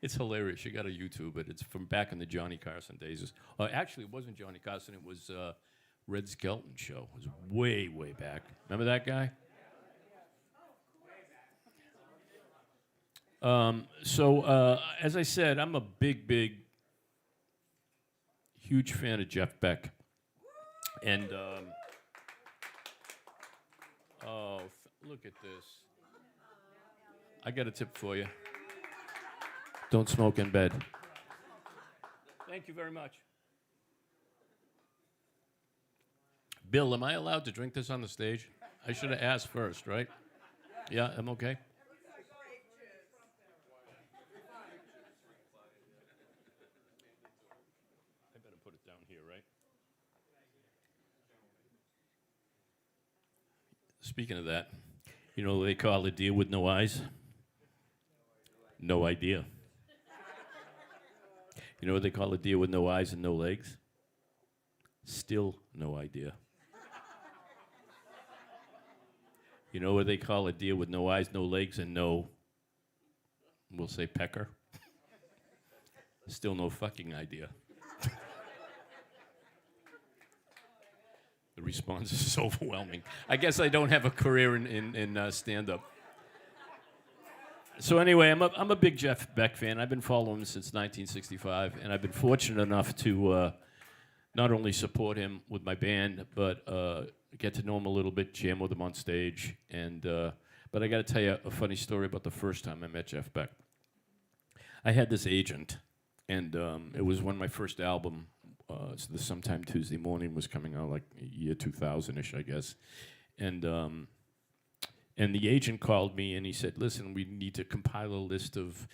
It's hilarious. You got to YouTube it. It's from back in the Johnny Carson days. Actually, it wasn't Johnny Carson. It was Red Skelton show. It was way, way back. Remember that guy? As I said, I'm a big, huge fan of Jeff Beck. And, look at this. I got a tip for you. Don't smoke in bed. Thank you very much. Bill, am I allowed to drink this on the stage? I should have asked first, right? Yeah, I'm okay. I better put it down here, right? Speaking of that, you know what they call a deer with no eyes? No idea. You know what they call a deer with no eyes and no legs? Still no idea. You know what they call a deer with no eyes, no legs, and no, we'll say pecker? Still no fucking idea. The response is overwhelming. I guess I don't have a career in stand-up. So anyway, I'm a big Jeff Beck fan. I've been following him since 1965, and I've been fortunate enough to not only support him with my band, but get to know him a little bit, jam with him on stage. And but I got to tell you a funny story about the first time I met Jeff Beck. I had this agent, and it was when my first album, so the Sometime Tuesday Morning, was coming out, like year 2000-ish, I guess. And the agent called me and he said, listen, we need to compile a list of,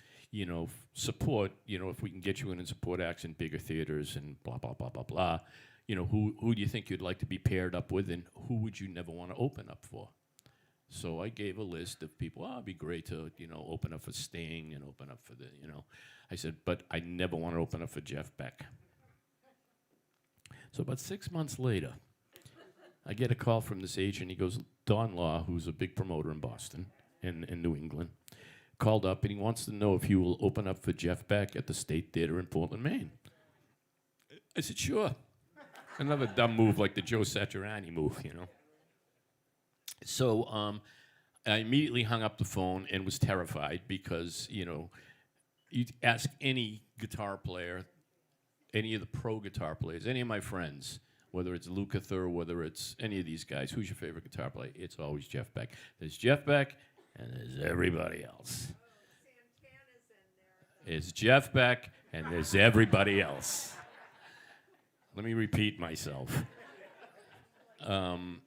support, if we can get you in and support acts in bigger theaters and blah, blah, blah, blah, blah. Who do you think you'd like to be paired up with and who would you never want to open up for? So I gave a list of people, it'd be great to, open up for Sting and open up for the, I said, but I never want to open up for Jeff Beck. So about 6 months later, I get a call from this agent. He goes, Don Law, who's a big promoter in Boston and in New England, called up and he wants to know if you will open up for Jeff Beck at the State Theater in Portland, Maine. I said, sure. Another dumb move like the Joe Satriani move, So I immediately hung up the phone and was terrified because, you ask any guitar player, any of the pro guitar players, any of my friends, whether it's Lukather, whether it's any of these guys, who's your favorite guitar player? It's always Jeff Beck. There's Jeff Beck, and there's everybody else. It's Jeff Beck, and there's everybody else. Let me repeat myself. I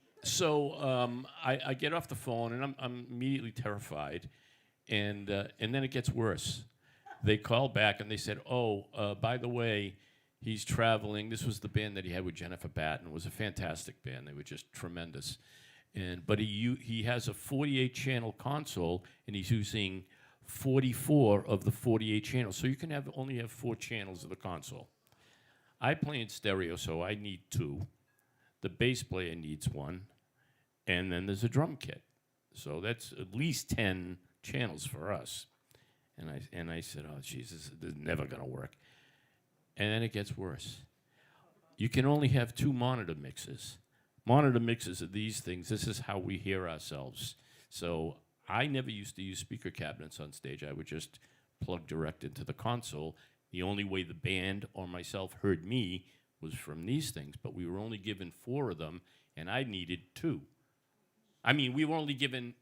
get off the phone, and I'm immediately terrified, and then it gets worse. They call back, and they said, by the way, he's traveling. This was the band that he had with Jennifer Batten. It was a fantastic band. They were just tremendous. But he has a 48-channel console, and he's using 44 of the 48 channels. So you can only have 4 channels of the console. I play in stereo, so I need 2. The bass player needs 1. And then there's a drum kit. So that's at least 10 channels for us. And I said, oh, Jesus, this is never going to work. And then it gets worse. You can only have 2 monitor mixes, Monitor mixes are these things. This is how we hear ourselves. So I never used to use speaker cabinets on stage. I would just plug direct into the console. The only way the band or myself heard me was from these things, but we were only given 4 of them, and I needed 2. I mean, we were only given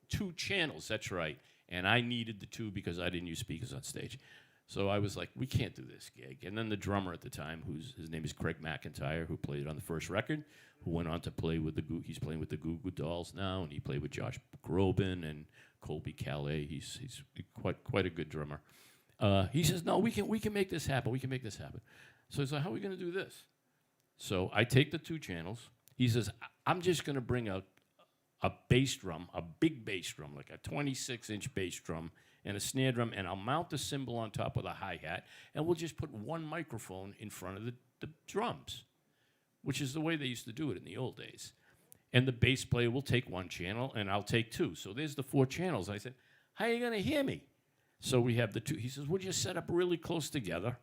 2 channels, that's right, and I needed the 2 because I didn't use speakers on stage. So I was like, we can't do this gig. And then the drummer at the time, his name is Craig McIntyre, who played on the first record, who went on to play with he's playing with the Goo Goo Dolls now, and he played with Josh Groban and Colby Calais. He's quite a good drummer. He says, no, we can make this happen. We can make this happen. So he's like, how are we going to do this? So I take the 2 channels. He says, I'm just going to bring out a bass drum, a big bass drum, like a 26-inch bass drum, and a snare drum, and I'll mount the cymbal on top of the hi-hat, and we'll just put one microphone in front of the drums, which is the way they used to do it in the old days. And the bass player will take 1 channel, and I'll take 2. So there's the 4 channels. I said, how are you going to hear me? So we have the 2. He says, we'll just set up really close together.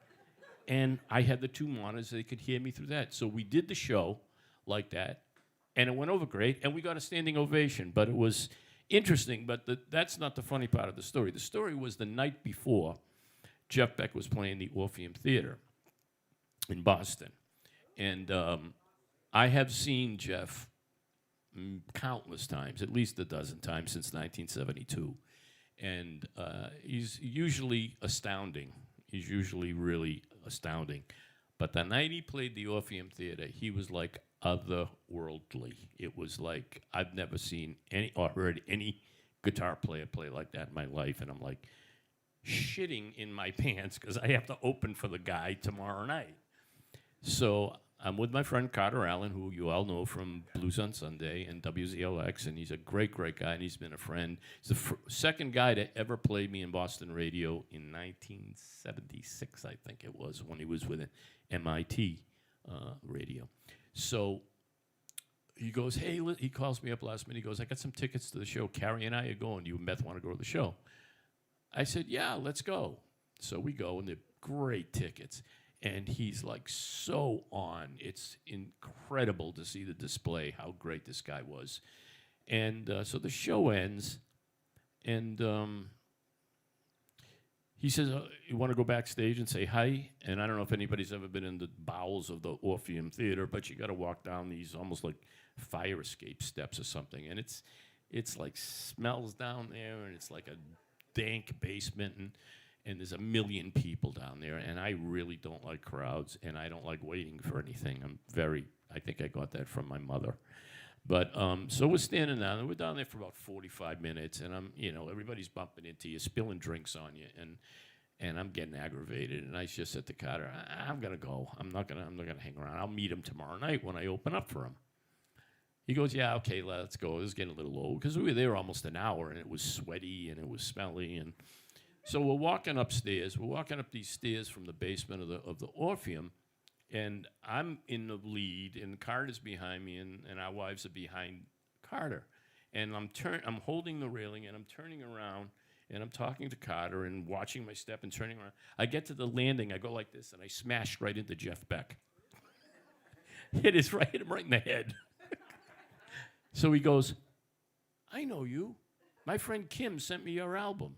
And I had the 2 monitors. They could hear me through that. So we did the show like that, and it went over great, and we got a standing ovation. But it was interesting, but that's not the funny part of the story. The story was the night before, Jeff Beck was playing the Orpheum Theater in Boston. And I have seen Jeff countless times, at least a dozen times since 1972. And he's usually astounding. He's usually really astounding. But the night he played the Orpheum Theater, he was like otherworldly. It was like I've never seen any or heard any guitar player play like that in my life. And I'm like shitting in my pants because I have to open for the guy tomorrow night. So I'm with my friend Carter Allen, who you all know from Blues on Sunday and WZLX, and he's a great, great guy, and he's been a friend. He's the second guy to ever play me in Boston radio in 1976, I think it was, when he was with MIT radio. So he goes, hey, he calls me up last minute. He goes, I got some tickets to the show. Carrie and I are going. You and Beth want to go to the show? I said, yeah, let's go. So we go, and they're great tickets. And he's like so on. It's incredible to see the display, how great this guy was. And so the show ends, and he says, you want to go backstage and say hi? And I don't know if anybody's ever been in the bowels of the Orpheum Theater, but you got to walk down these almost like fire escape steps or something. And it's like smells down there, and it's like a dank basement, and there's a million people down there, and I really don't like crowds, and I don't like waiting for anything. I think I got that from my mother. But so we're standing down there. We're down there for about 45 minutes, and everybody's bumping into you, spilling drinks on you, and I'm getting aggravated. And I just said to Carter, I'm gonna go. I'm not gonna hang around. I'll meet him tomorrow night when I open up for him. He goes, yeah, okay, let's go. It was getting a little old because we were there almost an hour, and it was sweaty and it was smelly, and so we're walking upstairs. We're walking up these stairs from the basement of the Orpheum, and I'm in the lead, and Carter's behind me, and our wives are behind Carter. And I'm holding the railing, and I'm turning around, and I'm talking to Carter and watching my step and turning around. I get to the landing. I go like this, and I smash right into Jeff Beck. Hit him right in the head. So he goes, I know you. My friend Kim sent me your album.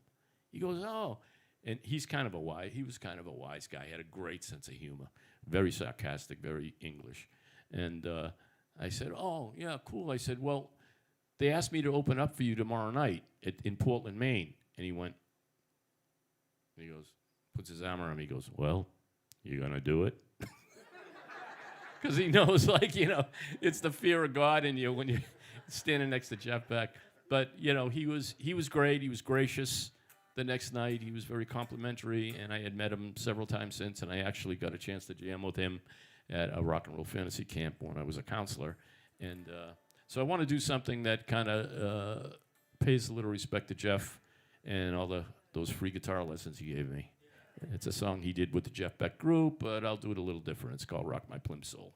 He goes, oh, and he was kind of a wise guy. He had a great sense of humor, very sarcastic, very English. And I said, oh, yeah, cool. I said, well, they asked me to open up for you tomorrow night in Portland, Maine. And he went, he goes, puts his arm around me. He goes, well, you gonna do it? Because he knows, it's the fear of God in you when you're standing next to Jeff Beck. But he was great. He was gracious. The next night, he was very complimentary, and I had met him several times since, and I actually got a chance to jam with him at a rock and roll fantasy camp when I was a counselor. And so I want to do something that kind of pays a little respect to Jeff and all those free guitar lessons he gave me. It's a song he did with the Jeff Beck group, but I'll do it a little different. It's called Rock My Plimsoll.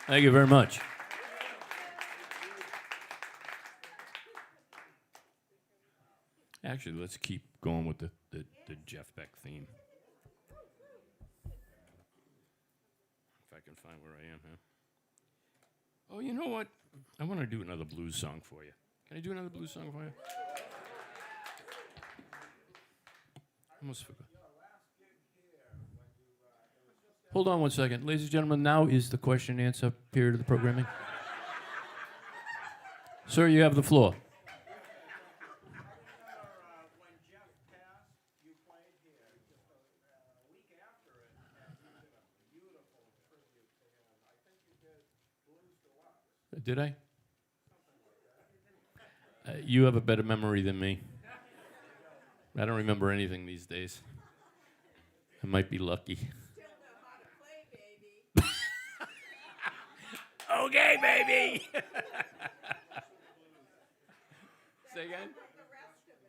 Thank you very much. Actually, let's keep going with the Jeff Beck theme. If I can find where I am, huh? Oh, you know what? I want to do another blues song for you. Can I do another blues song for you? Almost forgot. Hold on one second. Ladies and gentlemen, now is the question and answer period of the programming. Sir, you have the floor. When Jeff passed, you played Did I? You have a better memory than me. I don't remember anything these days. I might be lucky. Still know how to play, baby. Okay, baby. Say again? The rest of it.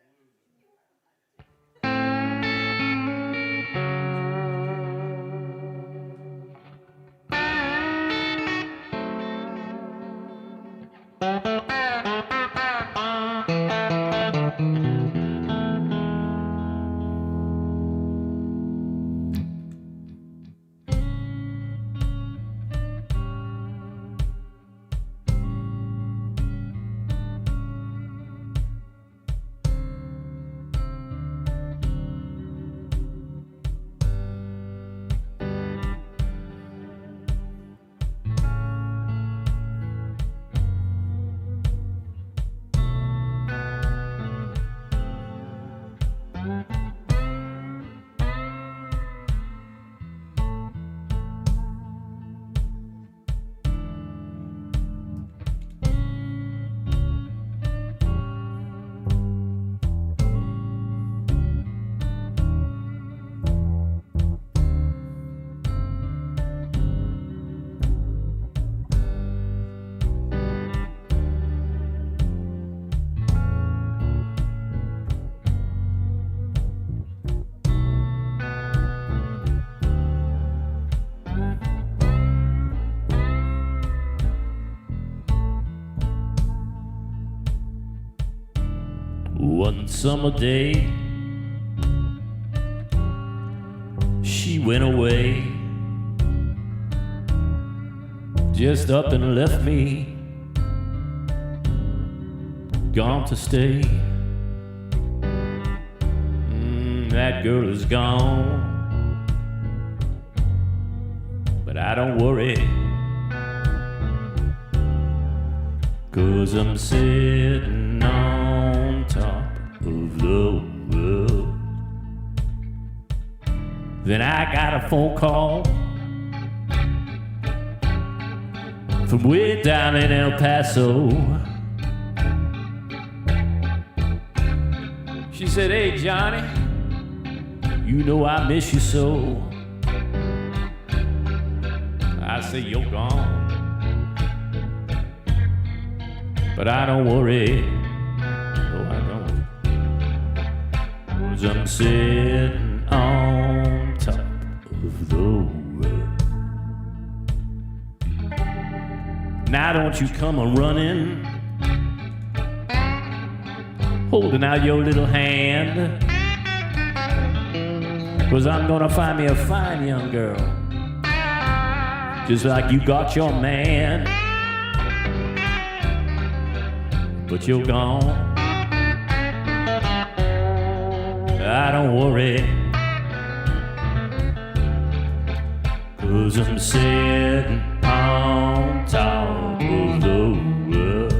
One summer day, she went away, just up and left me, gone to stay. That girl is gone, but I don't worry, 'cause I'm sitting on top of the world. Then I got a phone call from way down in El Paso. She said, "Hey Johnny, you know I miss you so." I say, "You're gone, but I don't worry, no I don't, 'cause I'm sitting on top of the world." Now don't you come a-running, holding out your little hand, 'cause I'm gonna find me a fine young girl, just like you got your man. But you're gone, I don't worry, 'cause I'm sitting on top of the world.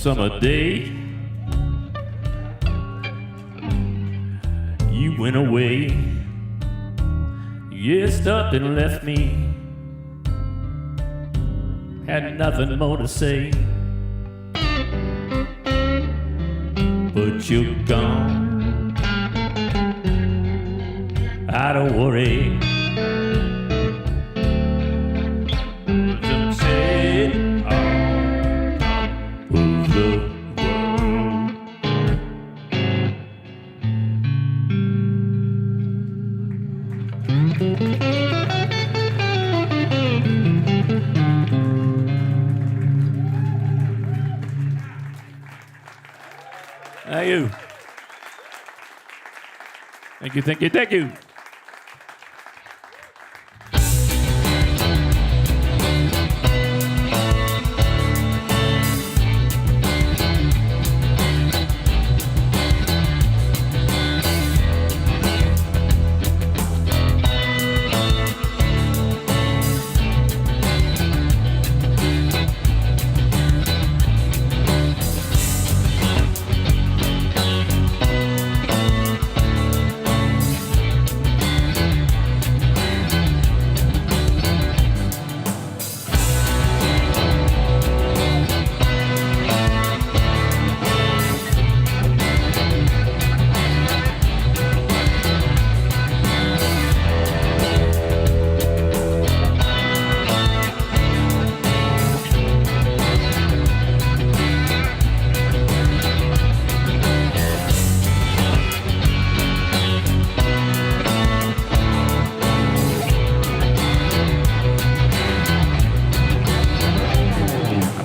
summer day, you went away. You stopped and left me. Had nothing more to say. But you're gone. I don't worry. Thank you. Thank you, thank you, thank you.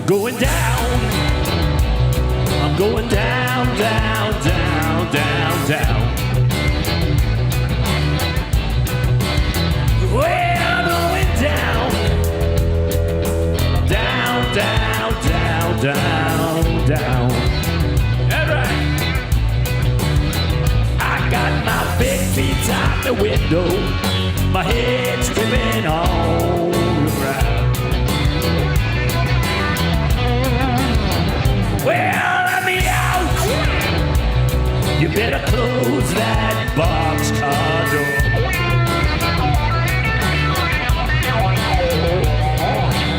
Going down, I'm going down, down, down, down, down. Well, I'm going down, down, down, down, down, down. All right. I got my big feet out the window, my head's tripping all around. Well, let me out. You better close that boxcar door.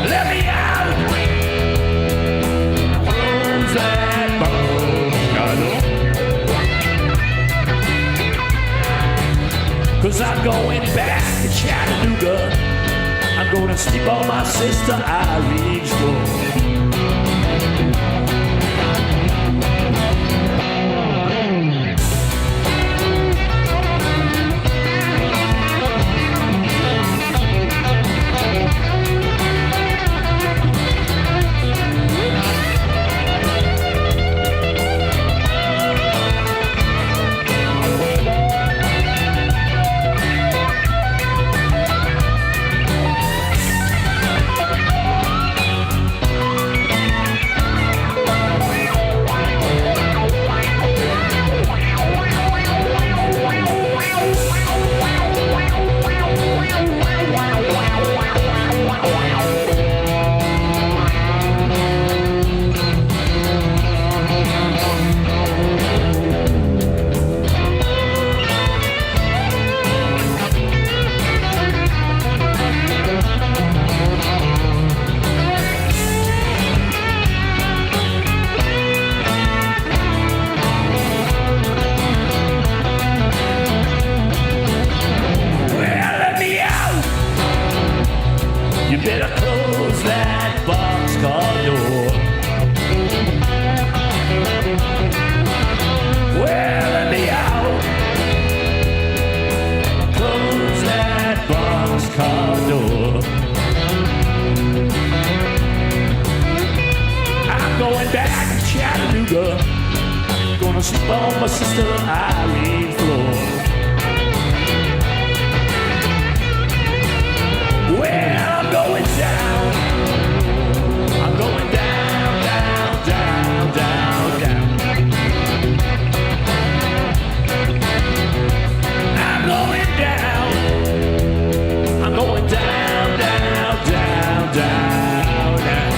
Let me out. Close that boxcar door. 'Cause I'm going back to Chattanooga. I'm gonna sleep on my sister Irene's floor. You better close that boxcar door. Well, let me out. Close that boxcar door. I'm going back to Chattanooga. Gonna sleep on my sister Irene's floor. Well, I'm going down. I'm going down, down, down, down, down. I'm going down. I'm going down, down, down, down, down.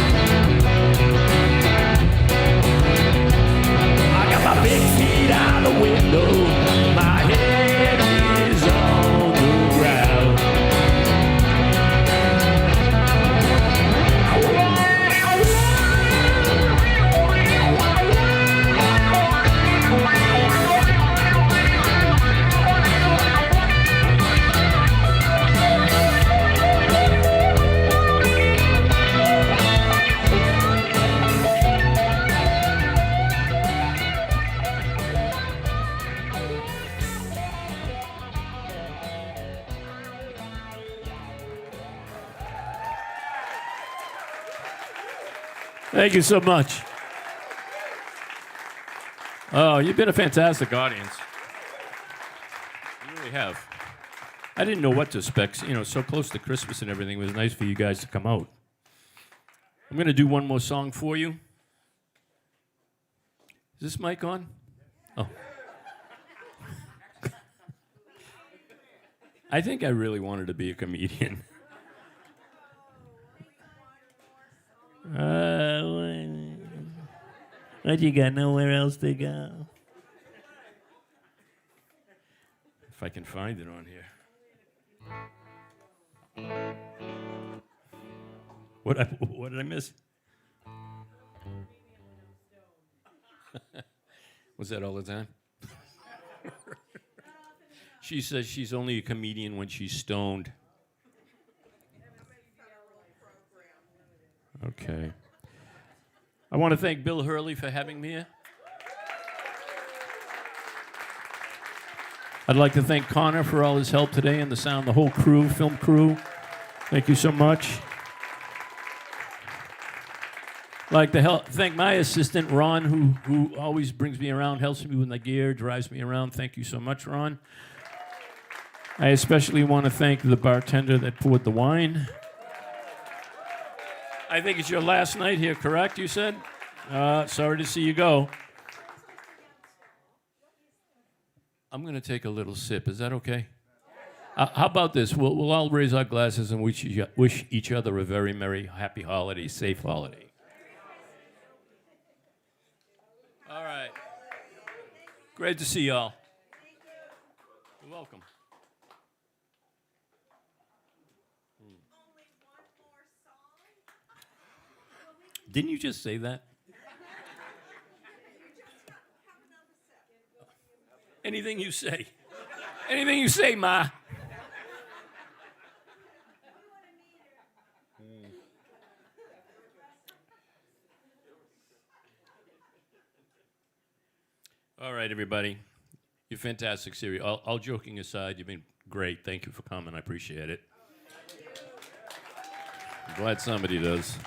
Thank you so much. Oh, you've been a fantastic audience. You really have. I didn't know what to expect. You know, so close to Christmas and everything. It was nice for you guys to come out. I'm going to do one more song for you. Is this mic on? Oh. I think I really wanted to be a comedian. What you got? Nowhere else to go? If I can find it on here. What did I miss? Was that all the time? She says she's only a comedian when she's stoned. Okay. I want to thank Bill Hurley for having me here. I'd like to thank Connor for all his help today and the sound, the whole crew, film crew. Thank you so much. I'd like to thank my assistant, Ron, who always brings me around, helps me with my gear, drives me around. Thank you so much, Ron. I especially want to thank the bartender that poured the wine. I think it's your last night here, correct, you said? Sorry to see you go. I'm going to take a little sip. Is that okay? How about this? We'll all raise our glasses and wish each other a very merry, happy holiday, safe holiday. All right. Great to see y'all. You're welcome. Didn't you just say that? Anything you say. Anything you say, Ma. All right, everybody. You're fantastic, Siri. All joking aside, you've been great. Thank you for coming. I appreciate it. I'm glad somebody does.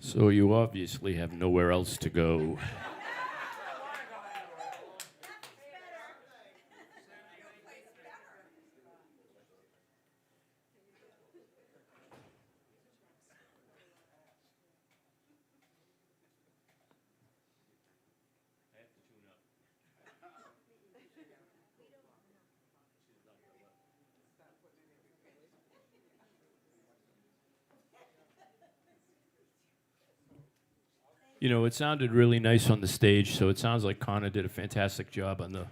So you obviously have nowhere else to go. You know, it sounded really nice on the stage, so it sounds like Connor did a fantastic job on the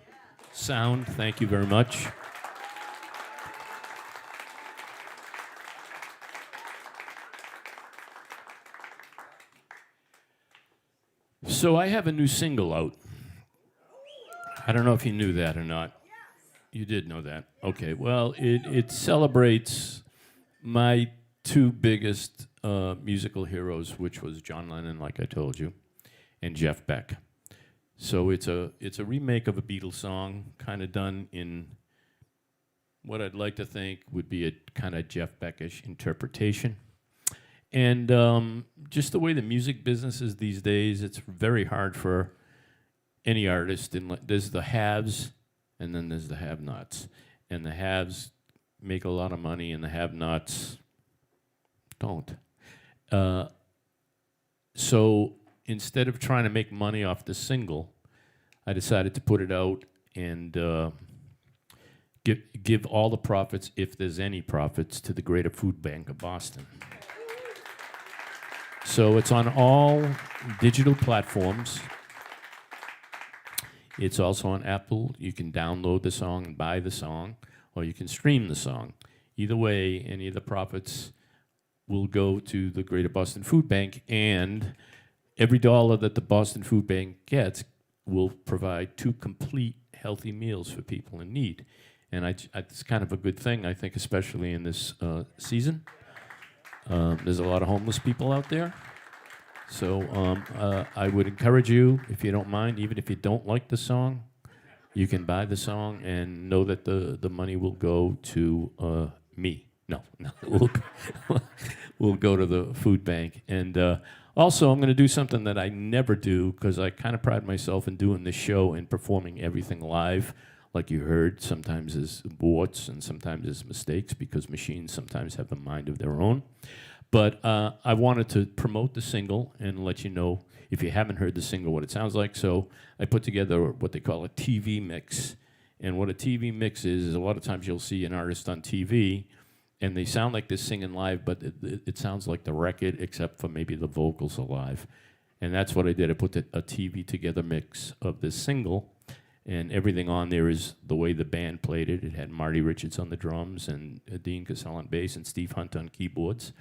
sound. Thank you very much. So I have a new single out. I don't know if you knew that or not. You did know that. Okay, well, it celebrates my two biggest musical heroes, which was John Lennon, like I told you, and Jeff Beck. So it's a remake of a Beatles song, kind of done in what I'd like to think would be a kind of Jeff Beckish interpretation. And just the way the music business is these days, it's very hard for any artist. There's the haves, and then there's the have-nots. And the haves make a lot of money, and the have-nots don't. So instead of trying to make money off the single, I decided to put it out and give all the profits, if there's any profits, to the Greater Food Bank of Boston. So it's on all digital platforms. It's also on Apple. You can download the song and buy the song, or you can stream the song. Either way, any of the profits will go to the Greater Boston Food Bank, and every dollar that the Boston Food Bank gets will provide 2 complete healthy meals for people in need. And it's kind of a good thing, I think, especially in this season. There's a lot of homeless people out there. So I would encourage you, if you don't mind, even if you don't like the song, you can buy the song and know that the money will go to me. No, we'll go to the food bank. And also, I'm going to do something that I never do, because I kind of pride myself in doing this show and performing everything live. Like you heard, sometimes there's warts and sometimes there's mistakes, because machines sometimes have a mind of their own. But I wanted to promote the single and let you know, if you haven't heard the single, what it sounds like. So I put together what they call a TV mix. And what a TV mix is a lot of times you'll see an artist on TV, and they sound like they're singing live, but it sounds like the record, except for maybe the vocals are live. And that's what I did. I put a TV together mix of this single, and everything on there is the way the band played it. It had Marty Richards on the drums, and Dean Cassell on bass, and Steve Hunt on keyboards.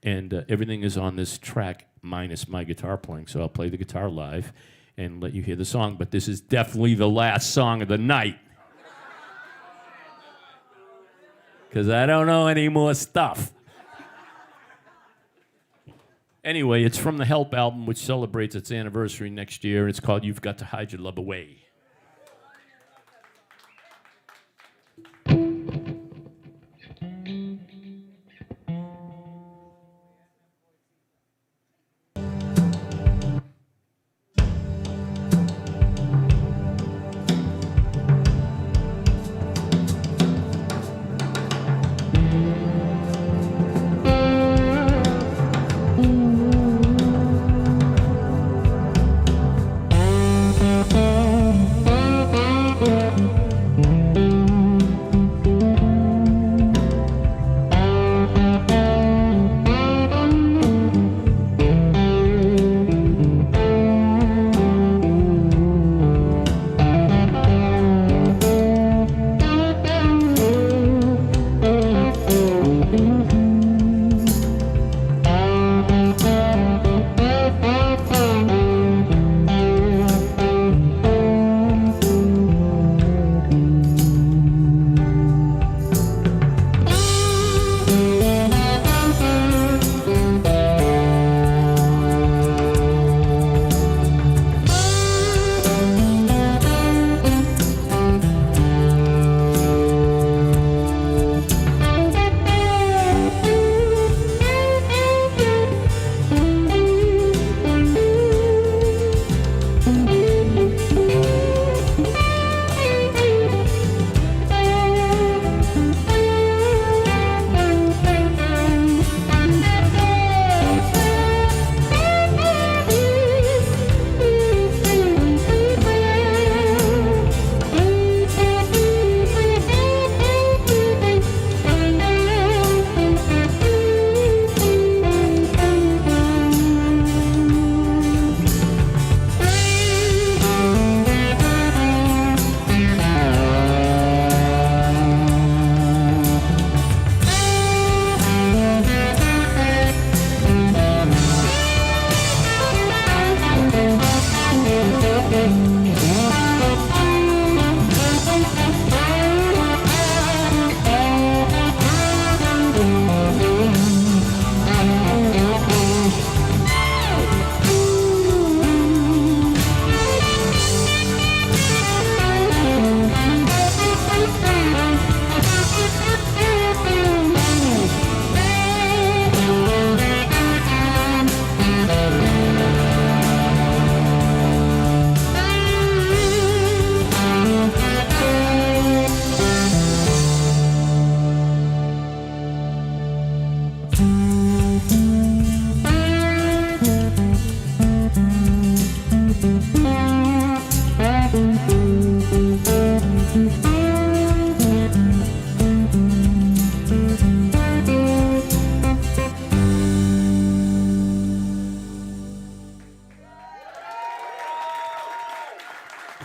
And everything is on this track, minus my guitar playing. So I'll play the guitar live and let you hear the song. But this is definitely the last song of the night, because I don't know any more stuff. Anyway, it's from the Help album, which celebrates its anniversary next year. It's called You've Got to Hide Your Love Away.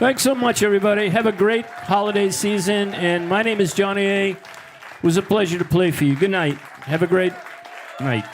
Thanks so much, everybody. Have a great holiday season. And my name is Johnny A. It was a pleasure to play for you. Good night. Have a great night.